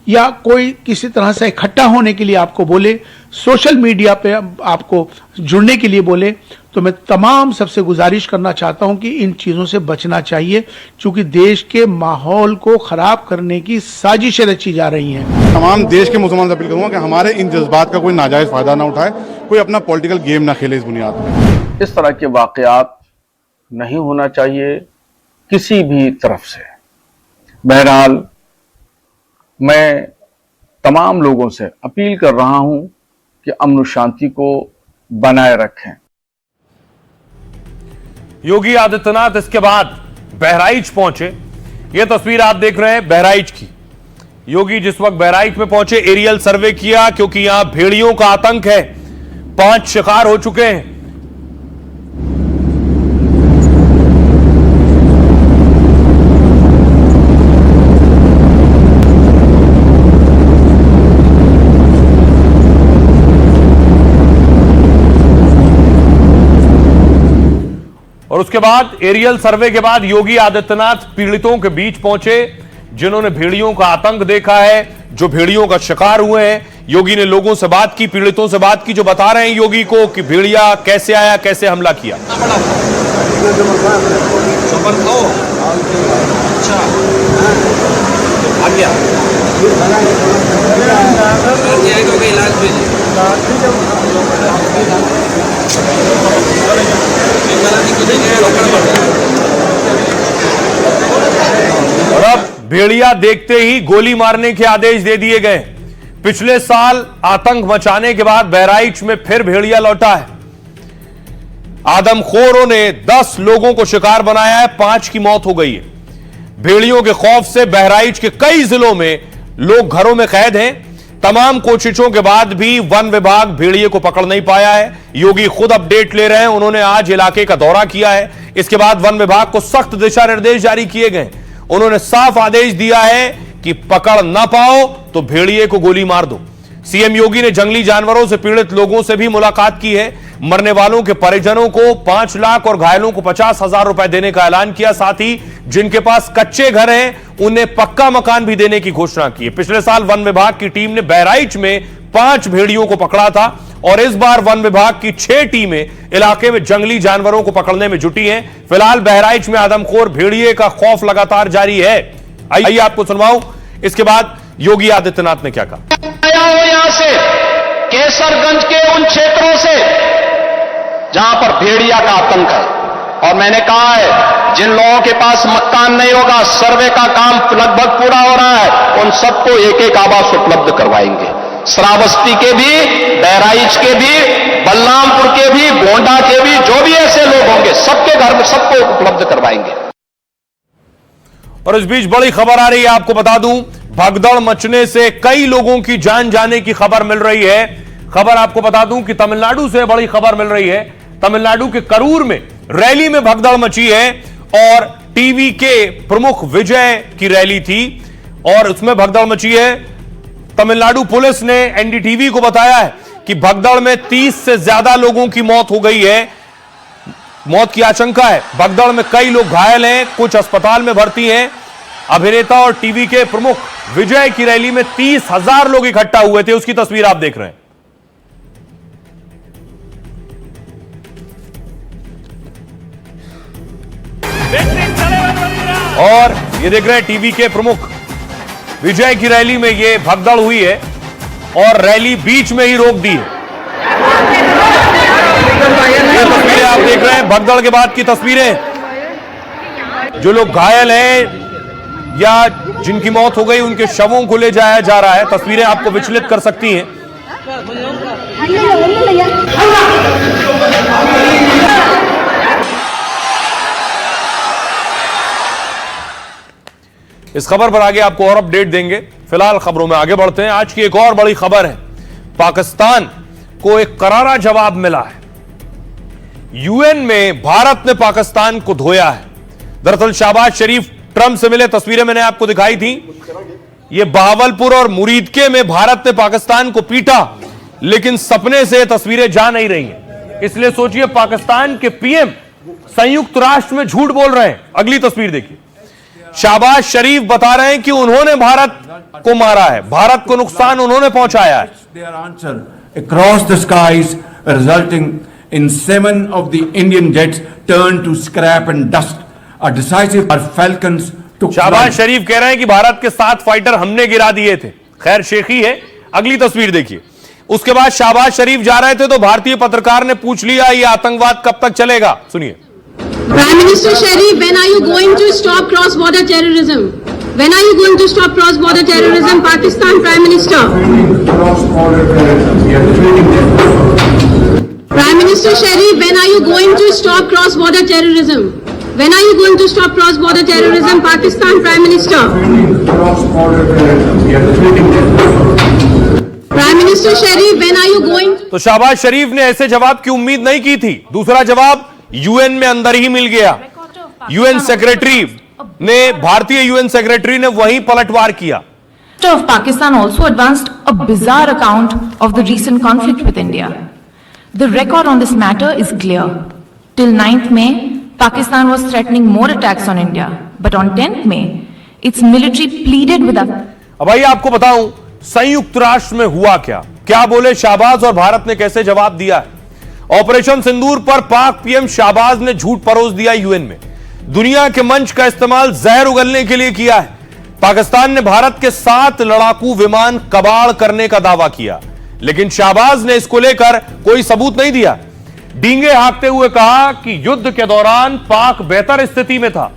S10: या कोई किसी तरह से इकट्ठा होने के लिए आपको बोले, सोशल मीडिया पे आपको जुड़ने के लिए बोले, तो मैं तमाम सबसे गुजारिश करना चाहता हूं कि इन चीजों से बचना चाहिए, क्योंकि देश के माहौल को खराब करने की साजिशें रची जा रही हैं।
S4: तमाम देश के मुसलमान से अपील करूंगा कि हमारे इन जज्बात का कोई नाजायज फायदा ना उठाए, कोई अपना पॉलिटिकल गेम ना खेले इस बुनियाद पर।
S7: इस तरह के वाकयात नहीं होना चाहिए किसी भी तरफ से। बहरहाल मैं तमाम लोगों से अपील कर रहा हूं कि अमन शांति को बनाए रखें।
S1: योगी आदित्यनाथ इसके बाद बहराइच पहुंचे। यह तस्वीर आप देख रहे हैं बहराइच की। योगी जिस वक्त बहराइच में पहुंचे, एरियल सर्वे किया, क्योंकि यहां भेड़ियों का आतंक है। 5 शिकार हो चुके हैं। और उसके बाद एरियल सर्वे के बाद योगी आदित्यनाथ पीड़ितों के बीच पहुंचे, जिन्होंने भेड़ियों का आतंक देखा है, जो भेड़ियों का शिकार हुए हैं। योगी ने लोगों से बात की, पीड़ितों से बात की, जो बता रहे हैं योगी को कि भेड़िया कैसे आया, कैसे हमला किया। और अब भेड़िया देखते ही गोली मारने के आदेश दे दिए गए। पिछले साल आतंक मचाने के बाद बहराइच में फिर भेड़िया लौटा है। आदमखोरों ने 10 लोगों को शिकार बनाया है, 5 की मौत हो गई है। भेड़ियों के खौफ से बहराइच के कई जिलों में लोग घरों में कैद हैं। तमाम कोशिशों के बाद भी वन विभाग भेड़िए को पकड़ नहीं पाया है। योगी खुद अपडेट ले रहे हैं। उन्होंने आज इलाके का दौरा किया है। इसके बाद वन विभाग को सख्त दिशा निर्देश जारी किए गए। उन्होंने साफ आदेश दिया है कि पकड़ ना पाओ तो भेड़िए को गोली मार दो। सीएम योगी ने जंगली जानवरों से पीड़ित लोगों से भी मुलाकात की है। मरने वालों के परिजनों को 5 लाख और घायलों को 50,000 रुपए देने का ऐलान किया। साथ ही जिनके पास कच्चे घर हैं उन्हें पक्का मकान भी देने की घोषणा की है। पिछले साल वन विभाग की टीम ने बहराइच में 5 भेड़ियों को पकड़ा था और इस बार वन विभाग की 6 टीमें इलाके में जंगली जानवरों को पकड़ने में जुटी हैं। फिलहाल बहराइच में आदमखोर भेड़िए का खौफ लगातार जारी है। आइए आपको सुनवाऊं इसके बाद योगी आदित्यनाथ ने क्या कहा।
S6: यहां से केसरगंज के उन क्षेत्रों से जहां पर भेड़िया का आतंक है, और मैंने कहा है जिन लोगों के पास मकान नहीं होगा, सर्वे का काम लगभग पूरा हो रहा है, उन सबको एक एक आवास उपलब्ध करवाएंगे। श्रावस्ती के भी, बहराइच के भी, बलरामपुर के भी, गोंडा के भी, जो भी ऐसे लोग होंगे सबके घर में सबको उपलब्ध करवाएंगे।
S1: और इस बीच बड़ी खबर आ रही है, आपको बता दूं, भगदड़ मचने से कई लोगों की जान जाने की खबर मिल रही है। खबर आपको बता दूं कि तमिलनाडु से बड़ी खबर मिल रही है। तमिलनाडु के करूर में रैली में भगदड़ मची है और टीवी के प्रमुख विजय की रैली थी और उसमें भगदड़ मची है। तमिलनाडु पुलिस ने एनडीटीवी को बताया है कि भगदड़ में 30 से ज्यादा लोगों की मौत हो गई है, मौत की आशंका है। भगदड़ में कई लोग घायल हैं, कुछ अस्पताल में भर्ती हैं। अभिनेता और टीवी के प्रमुख विजय की रैली में 30,000 लोग इकट्ठा हुए थे, उसकी तस्वीर आप देख रहे हैं। और ये देख रहे हैं टीवी के प्रमुख विजय की रैली में ये भगदड़ हुई है और रैली बीच में ही रोक दी है। ये तस्वीरें आप देख रहे हैं भगदड़ के बाद की तस्वीरें। जो लोग घायल हैं या जिनकी मौत हो गई उनके शवों को ले जाया जा रहा है। तस्वीरें आपको विचलित कर सकती हैं। इस खबर पर आगे आपको और अपडेट देंगे। फिलहाल खबरों में आगे बढ़ते हैं। आज की एक और बड़ी खबर है, पाकिस्तान को एक करारा जवाब मिला है। यूएन में भारत ने पाकिस्तान को धोया है। दरअसल शहबाज शरीफ ट्रंप से मिले, तस्वीरें मैंने आपको दिखाई थी। ये बहावलपुर और मुरीदके में भारत ने पाकिस्तान को पीटा, लेकिन सपने से तस्वीरें जा नहीं रही हैं। इसलिए सोचिए पाकिस्तान के पीएम संयुक्त राष्ट्र में झूठ बोल रहे हैं। अगली तस्वीर देखिए। शहबाज शरीफ बता रहे हैं कि उन्होंने भारत को मारा है, भारत को नुकसान उन्होंने पहुंचाया है।
S5: Across the skies, resulting in 7 of the Indian jets turned to scrap and dust. A decisive Falcons took.
S1: Shahbaz शरीफ कह रहे हैं कि भारत के 7 फाइटर हमने गिरा दिए थे। खैर शेखी है। अगली तस्वीर देखिए। उसके बाद शहबाज शरीफ जा रहे थे तो भारतीय पत्रकार ने पूछ लिया ये आतंकवाद कब तक चलेगा। सुनिए।
S8: Prime Minister Sharif, when are you going to stop cross-border terrorism? When are you going to stop cross-border terrorism, Pakistan Prime Minister? Prime Minister Sharif, when are you going to stop cross-border terrorism? When are you going to stop cross-border terrorism, Pakistan Prime Minister? Prime Minister Sharif, when are you going?
S1: तो शहबाज शरीफ ने ऐसे जवाब की उम्मीद नहीं की थी। दूसरा जवाब यूएन में अंदर ही मिल गया। यूएन सेक्रेटरी ने, भारतीय यूएन सेक्रेटरी ने वहीं पलटवार किया।
S9: of Pakistan also advanced a bizarre account of the recent conflict with India. The record on this matter is clear. Till 9th May, Pakistan was threatening more attacks on India, but on 10th May, its military pleaded with us.
S1: अब आइए आपको बताऊं संयुक्त राष्ट्र में हुआ क्या बोले शहबाज और भारत ने कैसे जवाब दिया है। ऑपरेशन सिंदूर पर पाक पीएम शहबाज ने झूठ परोस दिया यूएन में। दुनिया के मंच का इस्तेमाल जहर उगलने के लिए किया है। पाकिस्तान ने भारत के 7 लड़ाकू विमान कबाड़ करने का दावा किया, लेकिन शहबाज ने इसको लेकर कोई सबूत नहीं दिया। डींगे हाँकते हुए कहा कि युद्ध के दौरान पाक बेहतर स्थिति में था।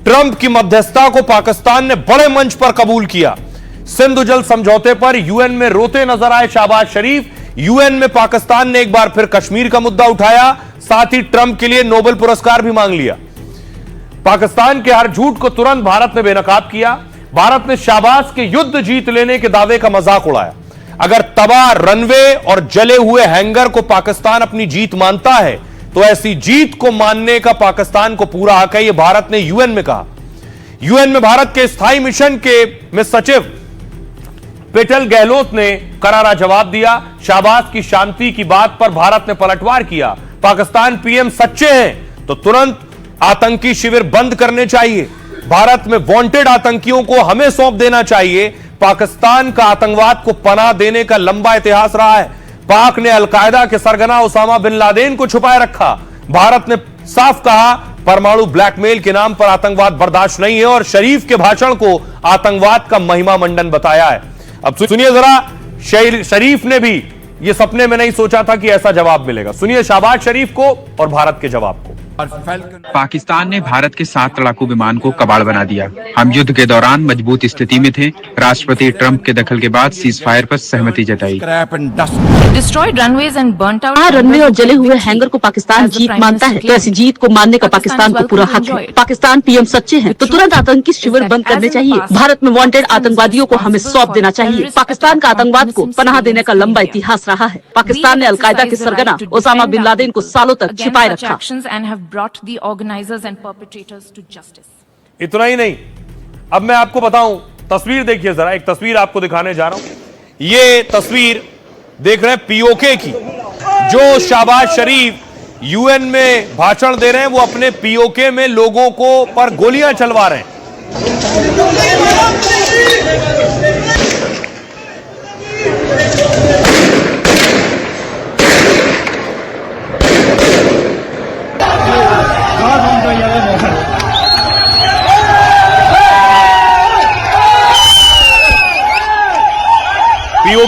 S1: ट्रंप की मध्यस्थता को पाकिस्तान ने बड़े मंच पर कबूल किया। सिंधु जल समझौते पर यूएन में रोते नजर आए शहबाज शरीफ। यूएन में पाकिस्तान ने एक बार फिर कश्मीर का मुद्दा उठाया, साथ ही ट्रंप के लिए नोबेल पुरस्कार भी मांग लिया। पाकिस्तान के हर झूठ को तुरंत भारत ने बेनकाब किया। भारत ने शहबाज के युद्ध जीत लेने के दावे का मजाक उड़ाया। अगर तबाह रनवे और जले हुए हैंगर को पाकिस्तान अपनी जीत मानता है तो ऐसी जीत को मानने का पाकिस्तान को पूरा हक है, यह भारत ने यूएन में कहा। यूएन में भारत के स्थायी मिशन में सचिव पेटल गहलोत ने करारा जवाब दिया। शहबाज की शांति की बात पर भारत ने पलटवार किया। पाकिस्तान पीएम सच्चे हैं तो तुरंत आतंकी शिविर बंद करने चाहिए। भारत में वांटेड आतंकियों को हमें सौंप देना चाहिए। पाकिस्तान का आतंकवाद को पनाह देने का लंबा इतिहास रहा है। पाक ने अलकायदा के सरगना उसामा बिन लादेन को छुपाए रखा। भारत ने साफ कहा परमाणु ब्लैकमेल के नाम पर आतंकवाद बर्दाश्त नहीं है और शरीफ के भाषण को आतंकवाद का महिमा मंडन बताया है। अब सुनिए जरा, शरीफ ने भी ये सपने में नहीं सोचा था कि ऐसा जवाब मिलेगा। सुनिए शहबाज शरीफ को और भारत के जवाब को।
S24: पाकिस्तान ने भारत के 7 लड़ाकू विमान को कबाड़ बना दिया। हम युद्ध के दौरान मजबूत स्थिति में थे। राष्ट्रपति ट्रंप के दखल के बाद सीज फायर पर सहमति जताई।
S9: Destroyed runways and burnt out
S25: runway और जले हुए हैंगर को पाकिस्तान जीत मानता है तो ऐसी जीत को मानने का पाकिस्तान को पूरा हक है। पाकिस्तान पीएम सच्चे हैं तो तुरंत आतंकी शिविर बंद करने चाहिए। भारत में वांटेड आतंकवादियों को हमें सौंप देना चाहिए। पाकिस्तान का आतंकवाद को पनाह देने का लंबा इतिहास रहा है। पाकिस्तान ने अलकायदा के सरगना ओसामा बिन लादेन को सालों तक छिपाए रखा।
S9: brought the organizers and perpetrators to justice.
S1: इतना ही नहीं, अब मैं आपको बताऊं, तस्वीर देखिए जरा, एक तस्वीर आपको दिखाने जा रहा हूं। ये तस्वीर देख रहे हैं पीओके की। जो शहबाज शरीफ यूएन में भाषण दे रहे हैं वो अपने पीओके में लोगों को पर गोलियां चलवा रहे हैं।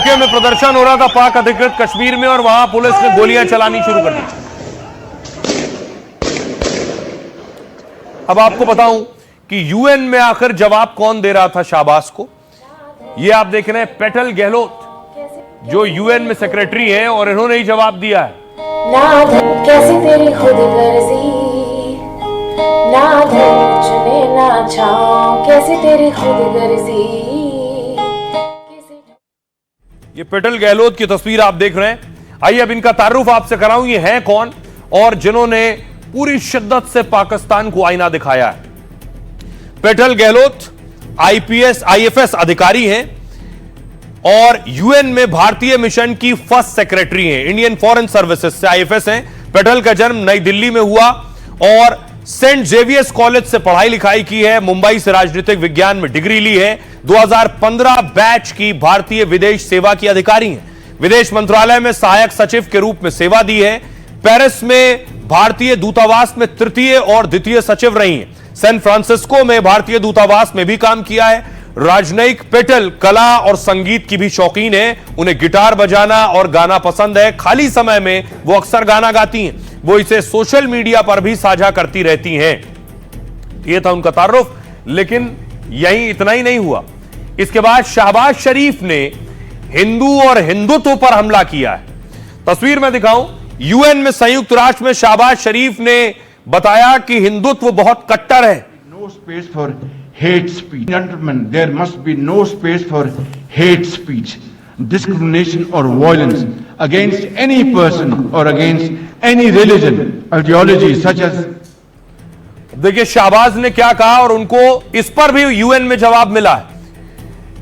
S1: इलाके में प्रदर्शन हो रहा था पाक अधिकृत कश्मीर में और वहां पुलिस ने गोलियां चलानी शुरू कर दी। अब आपको बताऊं कि यूएन में आखिर जवाब कौन दे रहा था शाहबाज को। ये आप देख रहे हैं पेटल गहलोत जो यूएन में सेक्रेटरी हैं और इन्होंने ही जवाब दिया है।
S11: ना कैसे तेरी खुद गर्जी, ना चुने ना छाओ, कैसे तेरी खुद गर्जी।
S1: ये पेटल गहलोत की तस्वीर आप देख रहे हैं। आइए अब इनका तारुफ आपसे कराऊं, ये हैं कौन और जिन्होंने पूरी शिद्दत से पाकिस्तान को आईना दिखाया है। पेटल गहलोत IPS-IFS अधिकारी हैं और यूएन में भारतीय मिशन की फर्स्ट सेक्रेटरी हैं। इंडियन फॉरेन सर्विसेज से IFS हैं। पेटल का जन्म नई दिल्ली में हुआ और सेंट जेवियर्स कॉलेज से पढ़ाई लिखाई की है। मुंबई से राजनीतिक विज्ञान में डिग्री ली है। 2015 बैच की भारतीय विदेश सेवा की अधिकारी हैं। विदेश मंत्रालय में सहायक सचिव के रूप में सेवा दी है। पेरिस में भारतीय दूतावास में तृतीय और द्वितीय सचिव रही हैं। सैन फ्रांसिस्को में भारतीय दूतावास में भी काम किया है। राजनयिक पेटल कला और संगीत की भी शौकीन है। उन्हें गिटार बजाना और गाना पसंद है। खाली समय में वो अक्सर गाना गाती हैं। वो इसे सोशल मीडिया पर भी साझा करती रहती हैं। ये था उनका तारुफ, लेकिन यही इतना ही नहीं हुआ। इसके बाद शहबाज शरीफ ने हिंदू और हिंदुत्व पर हमला किया है। तस्वीर में दिखाऊं, यूएन में संयुक्त राष्ट्र में शहबाज शरीफ ने बताया कि हिंदुत्व बहुत कट्टर है।
S5: No space for hate speech. Gentlemen, there must be no space for hate speech, discrimination or violence against any person or against any religion, ideology such as.
S1: देखिए शहबाज ने क्या कहा और उनको इस पर भी यूएन में जवाब मिला है।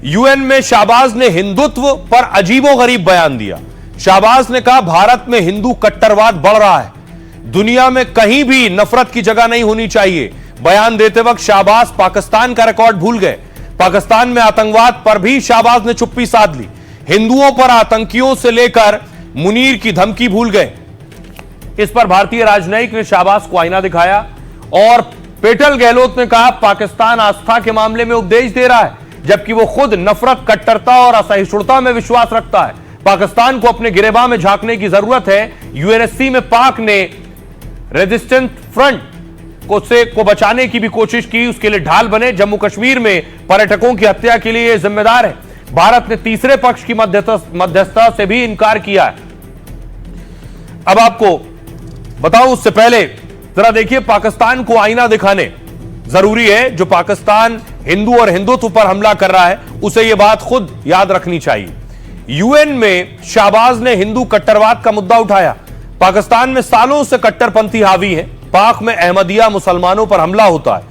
S1: यूएन में शहबाज ने हिंदुत्व पर अजीबोगरीब बयान दिया। शहबाज ने कहा भारत में हिंदू कट्टरवाद बढ़ रहा है, दुनिया में कहीं भी नफरत की जगह नहीं होनी चाहिए। बयान देते वक्त शहबाज पाकिस्तान का रिकॉर्ड भूल गए। पाकिस्तान में आतंकवाद पर भी शहबाज ने चुप्पी साध ली। हिंदुओं पर आतंकियों से लेकर मुनीर की धमकी भूल गए। इस पर भारतीय राजनयिक ने शहबाज को आईना दिखाया और पेटल गहलोत ने कहा पाकिस्तान आस्था के मामले में उपदेश दे रहा है, जबकि वो खुद नफरत, कट्टरता और असहिष्णुता में विश्वास रखता है। पाकिस्तान को अपने गिरेबान में झांकने की जरूरत है। यूएनएससी में पाक ने रेजिस्टेंस फ्रंट को बचाने की भी कोशिश की, उसके लिए ढाल बने। जम्मू कश्मीर में पर्यटकों की हत्या के लिए जिम्मेदार है। भारत ने तीसरे पक्ष की मध्यस्थता से भी इनकार किया है। अब आपको बताऊं उससे पहले जरा देखिए, पाकिस्तान को आईना दिखाने जरूरी है। जो पाकिस्तान हिंदू और हिंदुत्व पर हमला कर रहा है उसे यह बात खुद याद रखनी चाहिए। यूएन में शहबाज ने हिंदू कट्टरवाद का मुद्दा उठाया। पाकिस्तान में सालों से कट्टरपंथी हावी है। पाक में अहमदिया मुसलमानों पर हमला होता है।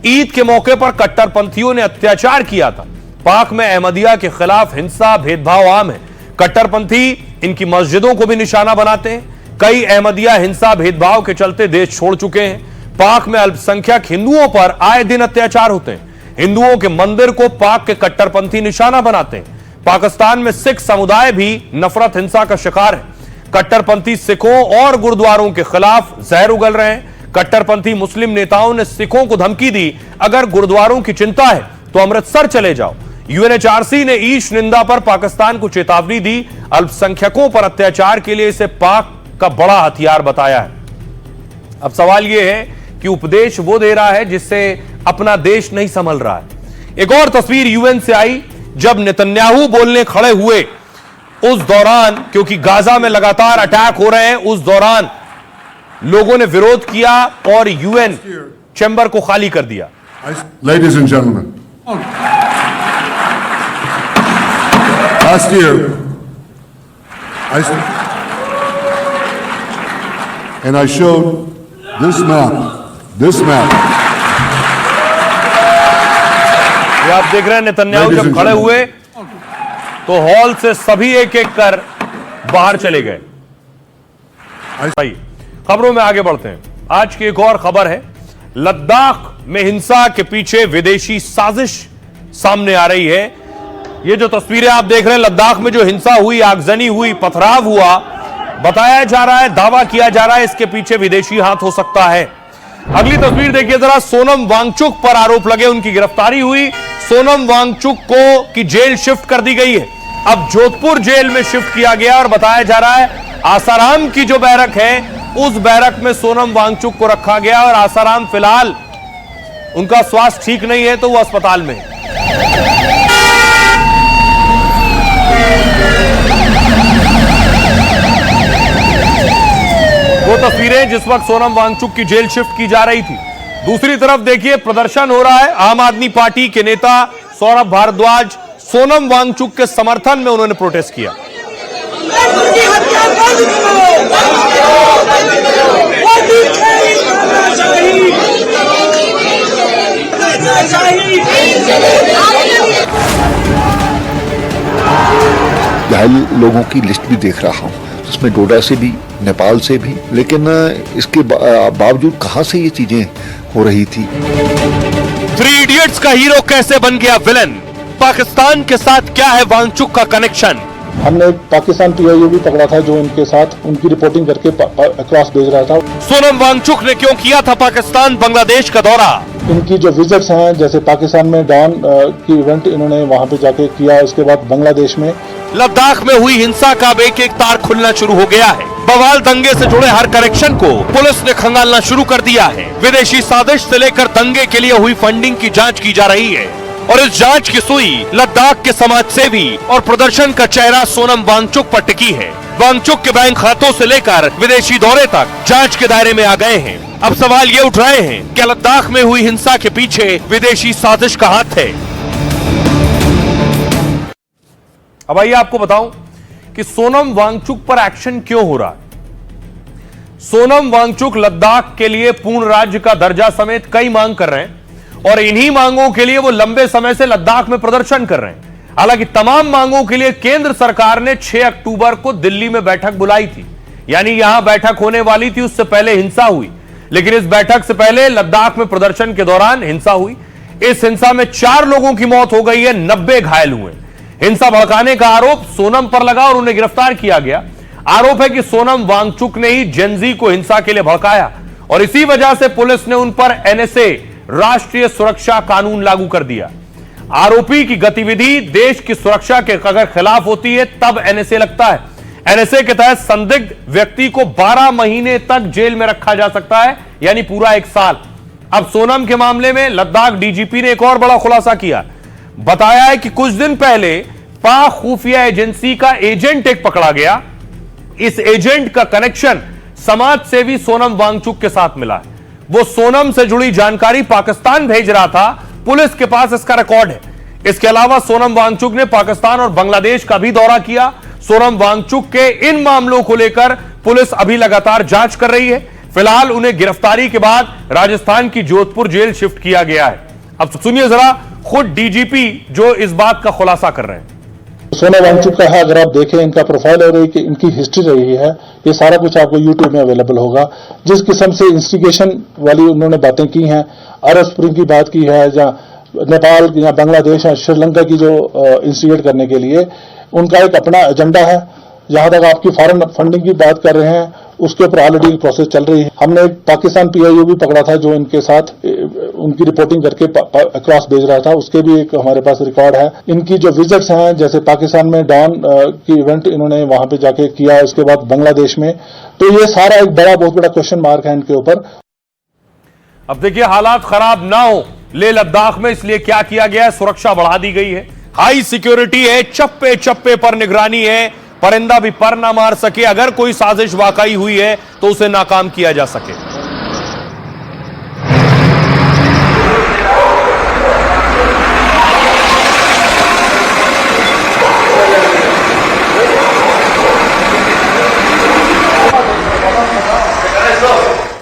S1: ईद के मौके पर कट्टरपंथियों ने अत्याचार किया था। पाक में अहमदिया के खिलाफ हिंसा, भेदभाव आम है। कट्टरपंथी इनकी मस्जिदों को भी निशाना बनाते हैं। कई अहमदिया हिंसा, भेदभाव के चलते देश छोड़ चुके हैं। पाक में अल्पसंख्यक हिंदुओं पर आए दिन अत्याचार होते हैं। हिंदुओं के मंदिर को पाक के कट्टरपंथी निशाना बनाते हैं। पाकिस्तान में सिख समुदाय भी नफरत, हिंसा का शिकार है। कट्टरपंथी सिखों और गुरुद्वारों के खिलाफ जहर उगल रहे हैं। कट्टरपंथी मुस्लिम नेताओं ने सिखों को धमकी दी, अगर गुरुद्वारों की चिंता है तो अमृतसर चले जाओ। UNHRC ने ईश निंदा पर पाकिस्तान को चेतावनी दी। अल्पसंख्यकों पर अत्याचार के लिए इसे पाक का बड़ा हथियार बताया है। अब सवाल यह है कि उपदेश वो दे रहा है जिससे अपना देश नहीं संभल रहा है। एक और तस्वीर यूएन से आई जब नेतन्याहू बोलने खड़े हुए उस दौरान, क्योंकि गाजा में लगातार अटैक हो रहे हैं, उस दौरान लोगों ने विरोध किया और यूएन चैम्बर को खाली कर दिया।
S12: Ladies and gentlemen, last year I showed this map.
S1: ये आप देख रहे हैं नेतन्याहू जब खड़े हुए तो हॉल से सभी एक एक कर बाहर चले गए। भाई खबरों में आगे बढ़ते हैं। आज की एक और खबर है, लद्दाख में हिंसा के पीछे विदेशी साजिश सामने आ रही है। ये जो तस्वीरें आप देख रहे हैं, लद्दाख में जो हिंसा हुई, आगजनी हुई, पथराव हुआ, बताया जा रहा है, दावा किया जा रहा है इसके पीछे विदेशी हाथ हो सकता है। अगली तस्वीर देखिए जरा, सोनम वांगचुक पर आरोप लगे, उनकी गिरफ्तारी हुई। सोनम वांगचुक को की जेल शिफ्ट कर दी गई है। अब जोधपुर जेल में शिफ्ट किया गया और बताया जा रहा है आसाराम की जो बैरक है उस बैरक में सोनम वांगचुक को रखा गया और आसाराम फिलहाल उनका स्वास्थ्य ठीक नहीं है तो वो अस्पताल में। वो तस्वीरें जिस वक्त सोनम वांगचुक की जेल शिफ्ट की जा रही थी। दूसरी तरफ देखिए प्रदर्शन हो रहा है। आम आदमी पार्टी के नेता सौरभ भारद्वाज सोनम वांगचुक के समर्थन में उन्होंने प्रोटेस्ट किया।
S13: घायल लोगों की लिस्ट भी देख रहा हूं, उसमें डोडा से भी, नेपाल से भी, लेकिन इसके बावजूद कहां से ये चीजें हो रही थी।
S1: थ्री इडियट्स का हीरो कैसे बन गया विलन? पाकिस्तान के साथ क्या है वांगचुक का कनेक्शन?
S14: हमने पाकिस्तान PIO भी पकड़ा था जो इनके साथ उनकी रिपोर्टिंग करके अक्रॉस भेज रहा था।
S1: सोनम वांगचुक ने क्यों किया था पाकिस्तान बांग्लादेश का दौरा?
S14: इनकी जो विजिट्स हैं, जैसे पाकिस्तान में डॉन की इवेंट इन्होंने वहां पे जाके किया, उसके बाद बांग्लादेश में
S1: लद्दाख में हुई हिंसा का अब एक एक तार खुलना शुरू हो गया है। बवाल दंगे से जुड़े हर कनेक्शन को पुलिस ने खंगालना शुरू कर दिया है। विदेशी साजिश से लेकर दंगे के लिए हुई फंडिंग की जांच की जा रही है और इस जांच की सुई लद्दाख के समाज सेवी और प्रदर्शन का चेहरा सोनम वांगचुक पर टिकी है। वांगचुक के बैंक खातों से लेकर विदेशी दौरे तक जांच के दायरे में आ गए हैं। अब सवाल ये उठ रहे हैं क्या लद्दाख में हुई हिंसा के पीछे विदेशी साजिश का हाथ है? अब आइए आपको बताऊं कि सोनम वांगचुक पर एक्शन क्यों हो रहा है। सोनम वांगचुक लद्दाख के लिए पूर्ण राज्य का दर्जा समेत कई मांग कर रहे हैं और इन्हीं मांगों के लिए वो लंबे समय से लद्दाख में प्रदर्शन कर रहे हैं। हालांकि तमाम मांगों के लिए केंद्र सरकार ने 6 अक्टूबर को दिल्ली में बैठक बुलाई थी, यानी यहां बैठक होने वाली थी, उससे पहले हिंसा हुई। लेकिन इस बैठक से पहले लद्दाख में प्रदर्शन के दौरान हिंसा हुई। इस हिंसा में 4 लोगों की मौत हो गई है, 90 घायल हुए। हिंसा भड़काने का आरोप सोनम पर लगा और उन्हें गिरफ्तार किया गया। आरोप है कि सोनम वांगचुक ने ही जेनजी को हिंसा के लिए भड़काया और इसी वजह से पुलिस ने उन पर NSA राष्ट्रीय सुरक्षा कानून लागू कर दिया। आरोपी की गतिविधि देश की सुरक्षा के अगर खिलाफ होती है तब NSA लगता है। NSA के तहत संदिग्ध व्यक्ति को 12 महीने तक जेल में रखा जा सकता है, यानी पूरा 1 साल। अब सोनम के मामले में लद्दाख DGP ने एक और बड़ा खुलासा किया। बताया है कि कुछ दिन पहले पाक खुफिया एजेंसी का एजेंट एक पकड़ा गया। इस एजेंट का कनेक्शन समाज सेवी सोनम वांगचुक के साथ मिला है। वो सोनम से जुड़ी जानकारी पाकिस्तान भेज रहा था, पुलिस के पास इसका रिकॉर्ड है। इसके अलावा सोनम वांगचुक ने पाकिस्तान और बांग्लादेश का भी दौरा किया। सोनम वांगचुक के इन मामलों को लेकर पुलिस अभी लगातार जांच कर रही है। फिलहाल उन्हें गिरफ्तारी के बाद राजस्थान की जोधपुर जेल शिफ्ट किया गया है। अब सुनिए जरा खुद DGP जो इस बात का खुलासा कर रहे हैं।
S14: सोनम वांगचुक का है, अगर आप देखें इनका प्रोफाइल और इनकी हिस्ट्री रही है, ये सारा कुछ आपको YouTube में अवेलेबल होगा। जिस किस्म से इंस्टिगेशन वाली उन्होंने बातें की हैं, अरब स्प्रिंग की बात की है, या नेपाल या बांग्लादेश या श्रीलंका की जो इंस्टिगेट करने के लिए उनका एक अपना एजेंडा है। जहां तक आपकी फॉरेन फंडिंग की बात कर रहे हैं, उसके ऊपर ऑलरेडी प्रोसेस चल रही है। हमने पाकिस्तान PIO भी पकड़ा था जो इनके साथ उनकी रिपोर्टिंग करके अक्रॉस भेज रहा था, उसके भी एक हमारे पास रिकॉर्ड है। इनकी जो विजिट्स हैं, जैसे पाकिस्तान में डॉन की इवेंट इन्होंने वहां पे जाके किया, उसके बाद बांग्लादेश में, तो ये सारा एक बहुत बड़ा क्वेश्चन मार्क है इनके ऊपर।
S1: अब देखिए हालात खराब ना हो ले लद्दाख में, इसलिए क्या किया गया है, सुरक्षा बढ़ा दी गई है। हाई सिक्योरिटी है, चप्पे चप्पे पर निगरानी है, परिंदा भी पर ना मार सके। अगर कोई साजिश वाकई हुई है तो उसे नाकाम किया जा सके।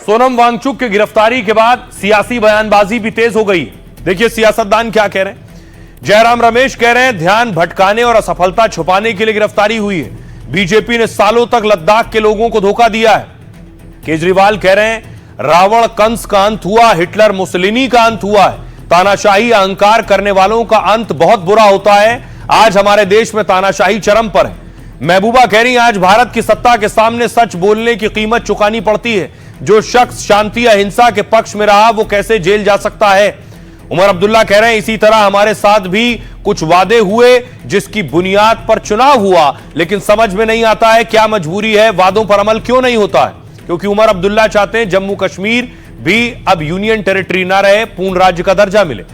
S1: सोनम वांगचुक की गिरफ्तारी के बाद सियासी बयानबाजी भी तेज हो गई। देखिए सियासतदान क्या कह रहे हैं। जयराम रमेश कह रहे हैं ध्यान भटकाने और असफलता छुपाने के लिए गिरफ्तारी हुई है। बीजेपी ने सालों तक लद्दाख के लोगों को धोखा दिया है। केजरीवाल कह रहे हैं रावण कंस का अंत हुआ, हिटलर मुसलिनी का अंत हुआ है। तानाशाही अहंकार करने वालों का अंत बहुत बुरा होता है। आज हमारे देश में तानाशाही चरम पर है। महबूबा कह रही आज भारत की सत्ता के सामने सच बोलने की कीमत चुकानी पड़ती है। जो शख्स शांति या हिंसा के पक्ष में रहा वो कैसे जेल जा सकता है। उमर अब्दुल्ला कह रहे हैं इसी तरह हमारे साथ भी कुछ वादे हुए जिसकी बुनियाद पर चुनाव हुआ, लेकिन समझ में नहीं आता है क्या मजबूरी है, वादों पर अमल क्यों नहीं होता है। क्योंकि उमर अब्दुल्ला चाहते हैं जम्मू कश्मीर भी अब यूनियन टेरिटरी ना रहे, पूर्ण राज्य का दर्जा मिले।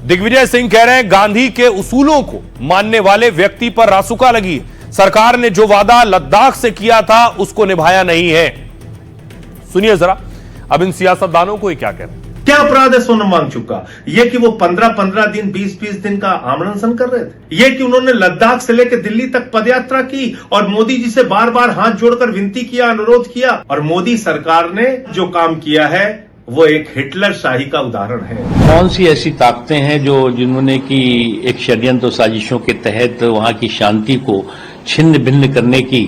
S1: दिग्विजय सिंह कह रहे हैं गांधी के उसूलों को मानने वाले व्यक्ति पर रासुका लगी है। सरकार ने जो वादा लद्दाख से किया था उसको निभाया नहीं है। सुनिए जरा अब इन सियासतदानों को ये क्या कह रहे हैं।
S3: क्या अपराध है सोनम वांगचुक का? यह कि वो 15-15 दिन 20-20 दिन का आमरण अनशन कर रहे थे, यह कि उन्होंने लद्दाख से लेकर दिल्ली तक पदयात्रा की और मोदी जी से बार बार हाथ जोड़कर विनती किया, अनुरोध किया, और मोदी सरकार ने जो काम किया है वो एक हिटलर शाही का उदाहरण है।
S19: कौन सी ऐसी ताकतें हैं जो जिन्होंने की एक षड्यंत्र साजिशों के तहत वहां की शांति को छिन्न भिन्न करने की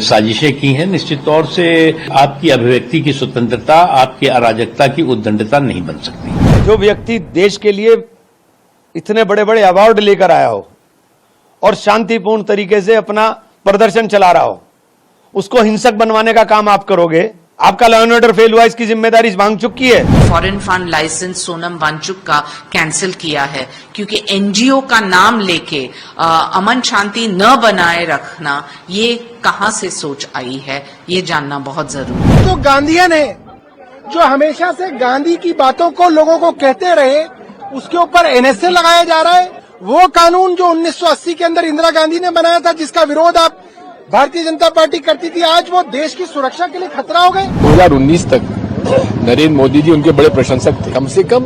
S19: साजिशें की हैं। निश्चित तौर से आपकी अभिव्यक्ति की स्वतंत्रता, आपकी अराजकता की उद्दंडता नहीं बन सकती।
S15: जो व्यक्ति देश के लिए इतने बड़े बड़े अवार्ड लेकर आया हो और शांतिपूर्ण तरीके से अपना प्रदर्शन चला रहा हो, उसको हिंसक बनवाने का काम आप करोगे। आपका लॉ एंड ऑर्डर फेल हुआ, इसकी जिम्मेदारी वांगचुक की है।
S16: Foreign fund licence Sonam Wangchuk का कैंसिल किया है क्योंकि एनजीओ का नाम लेके अमन शांति न बनाए रखना, ये कहां से सोच आई है, ये जानना बहुत जरूरी है।
S17: तो गांधीयन है जो हमेशा से गांधी की बातों को लोगों को कहते रहे, उसके ऊपर एनएसए लगाया जा रहा है। वो कानून जो 1980 के अंदर इंदिरा गांधी ने बनाया था, जिसका विरोध आप भारतीय जनता पार्टी करती थी, आज वो देश की सुरक्षा के लिए खतरा हो गए।
S18: 2019 तक नरेंद्र मोदी जी उनके बड़े प्रशंसक थे। कम से कम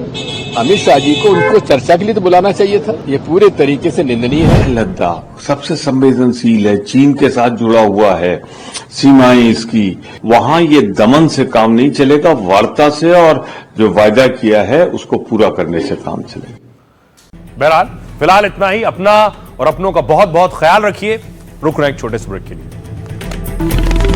S18: अमित शाह जी को उनको चर्चा के लिए तो बुलाना चाहिए था। ये पूरे तरीके से निंदनीय है।
S26: लद्दाख सबसे संवेदनशील है, चीन के साथ जुड़ा हुआ है, सीमाएं इसकी, वहां ये दमन से काम नहीं चलेगा, वार्ता से और जो वायदा किया है उसको पूरा करने से काम चलेगा।
S1: बहरहाल फिलहाल इतना ही। अपना और अपनों का बहुत बहुत ख्याल रखिए। रुक रहे हैं एक छोटे से ब्रेक के लिए।